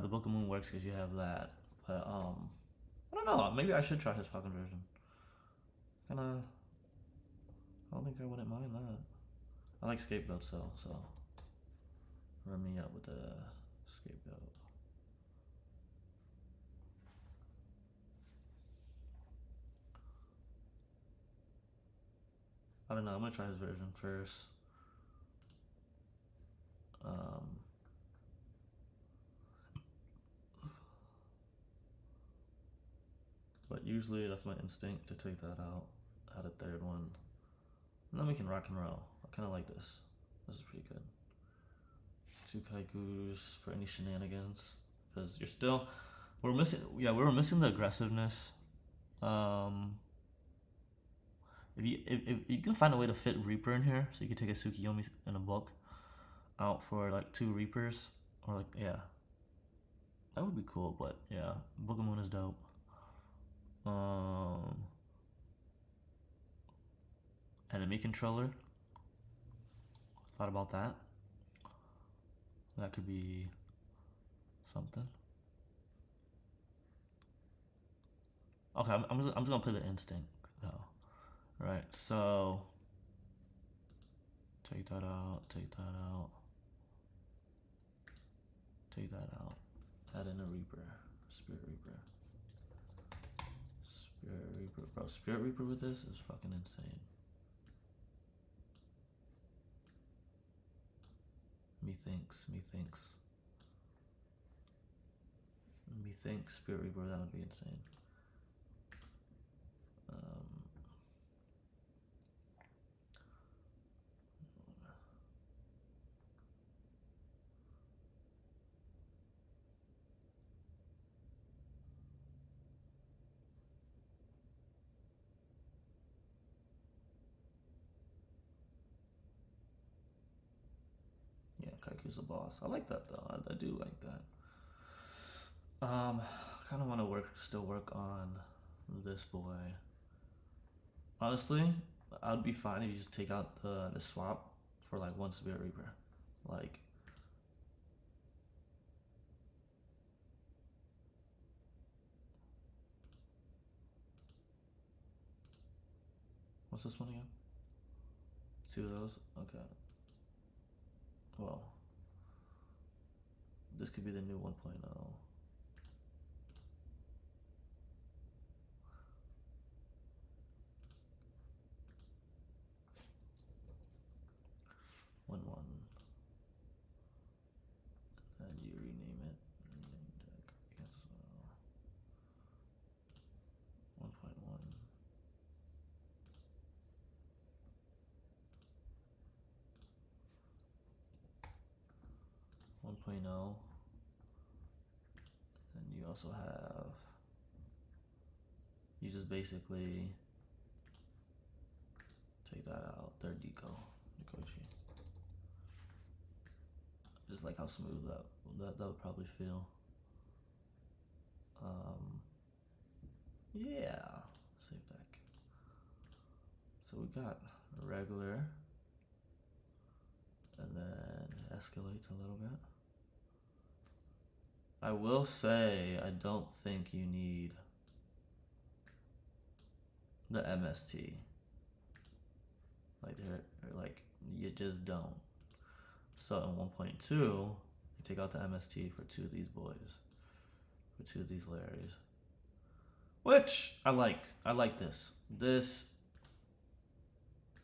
The Book of Moon works because you have that. But I don't know, maybe I should try his Falcon version. I don't think I wouldn't mind that. I like Scapegoat so run me up with the Scapegoat. I don't know, I'm gonna try his version first. But usually that's my instinct to take that out, add a third one. And then we can rock and roll. I kinda like this. This is pretty good. 2 Kaikus for any shenanigans. Because we're missing the aggressiveness. If you can find a way to fit Reaper in here, so you can take a Tsukiyomi in a book out for like 2 Reapers, or like, yeah, that would be cool. But yeah, Book of Moon is dope. Enemy controller. Thought about that. That could be something. Okay, I'm just gonna play the instinct though. Right, so Take that out, take that out. Take that out. Add in a Reaper. Spirit Reaper. Spirit Reaper. Bro, Spirit Reaper with this is fucking insane. Methinks. Methinks Spirit Reaper, that would be insane. Yeah, Kaiku's a boss. I like that though. I do like that. Kind of want to still work on this boy. Honestly, I'd be fine if you just take out the swap for like one Spirit Reaper. Like, what's this one again? 2 of those? Okay. Well, this could be the new 1.0. One. And you rename it. Rename deck. Cancel. 1.1. 1.0. And you also have, you just basically take that out. Third Dekoji. Just like how smooth that would probably feel. Yeah, save deck. So we got regular, and then it escalates a little bit. I will say, I don't think you need the MST. Like you just don't. So in 1.2, you take out the MST for 2 of these boys, for 2 of these Larrys, which I like. I like this. This,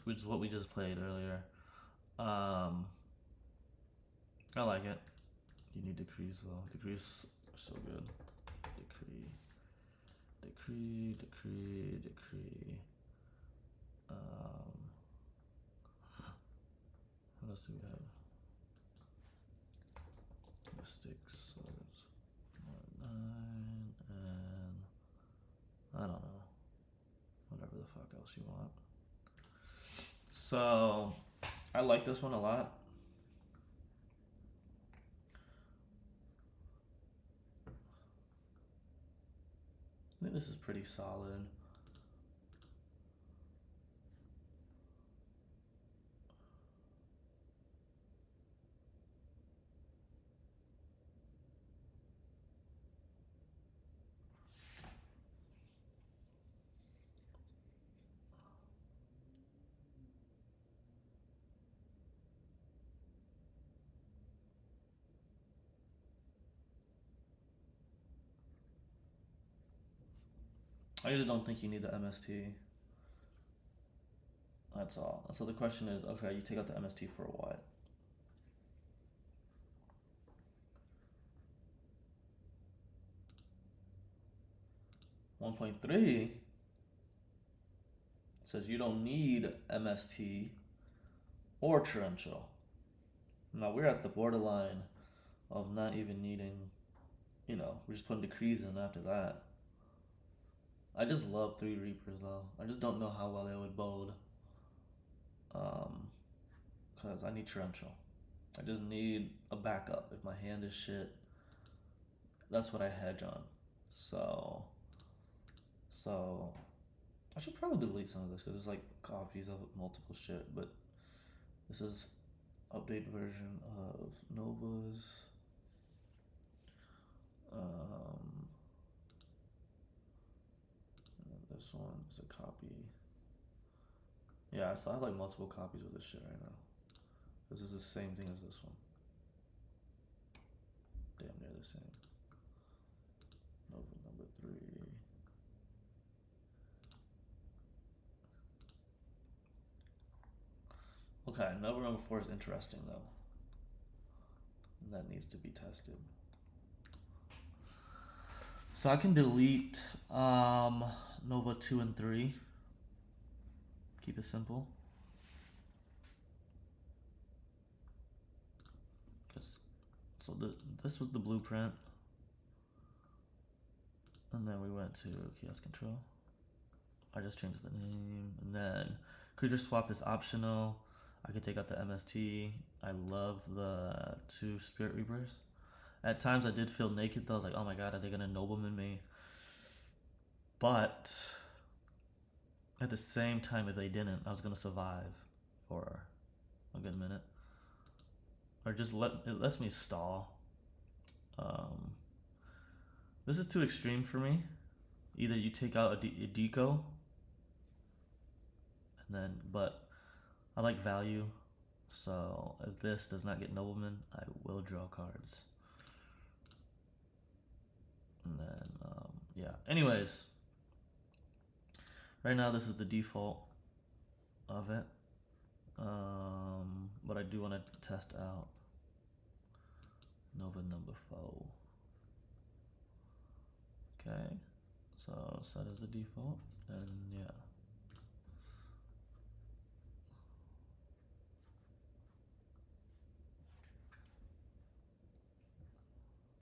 which is what we just played earlier. I like it. You need decrees though. Decrees are so good. Decree. What else do we have? Mystics, swords, 9, and I don't know. Whatever the fuck else you want. So I like this one a lot. I think this is pretty solid. I just don't think you need the MST. That's all. So the question is, okay, you take out the MST for what? .3 says you don't need MST or torrential. Now we're at the borderline of not even needing, we're just putting decrees in after that. I just love 3 Reapers though. I just don't know how well they would bode. Because I need torrential. I just need a backup. If my hand is shit, that's what I hedge on. So I should probably delete some of this because it's like copies of multiple shit, but this is update version of Nova's. And then this one is a copy. Yeah, so I have like multiple copies of this shit right now. is the same thing as this one. Damn near the same. Nova number 3. Okay, Nova number 4 is interesting though. And that needs to be tested. So I can delete Nova 2 and 3. Keep it simple. So this was the blueprint. And then we went to Kiosk Control. I just changed the name. And then creature swap is optional. I could take out the MST. I love the 2 Spirit Reapers. At times I did feel naked though. I was like, oh my god, are they gonna nobleman me? But at the same time, if they didn't, I was gonna survive for a good minute. Or just it lets me stall. This is too extreme for me. Either you take out a deco, and then, but I like value. So if this does not get nobleman, I will draw cards. And then, yeah. Anyways, right now this is the default of it. But I do want to test out Nova number 4. Okay, so set as the default, and yeah.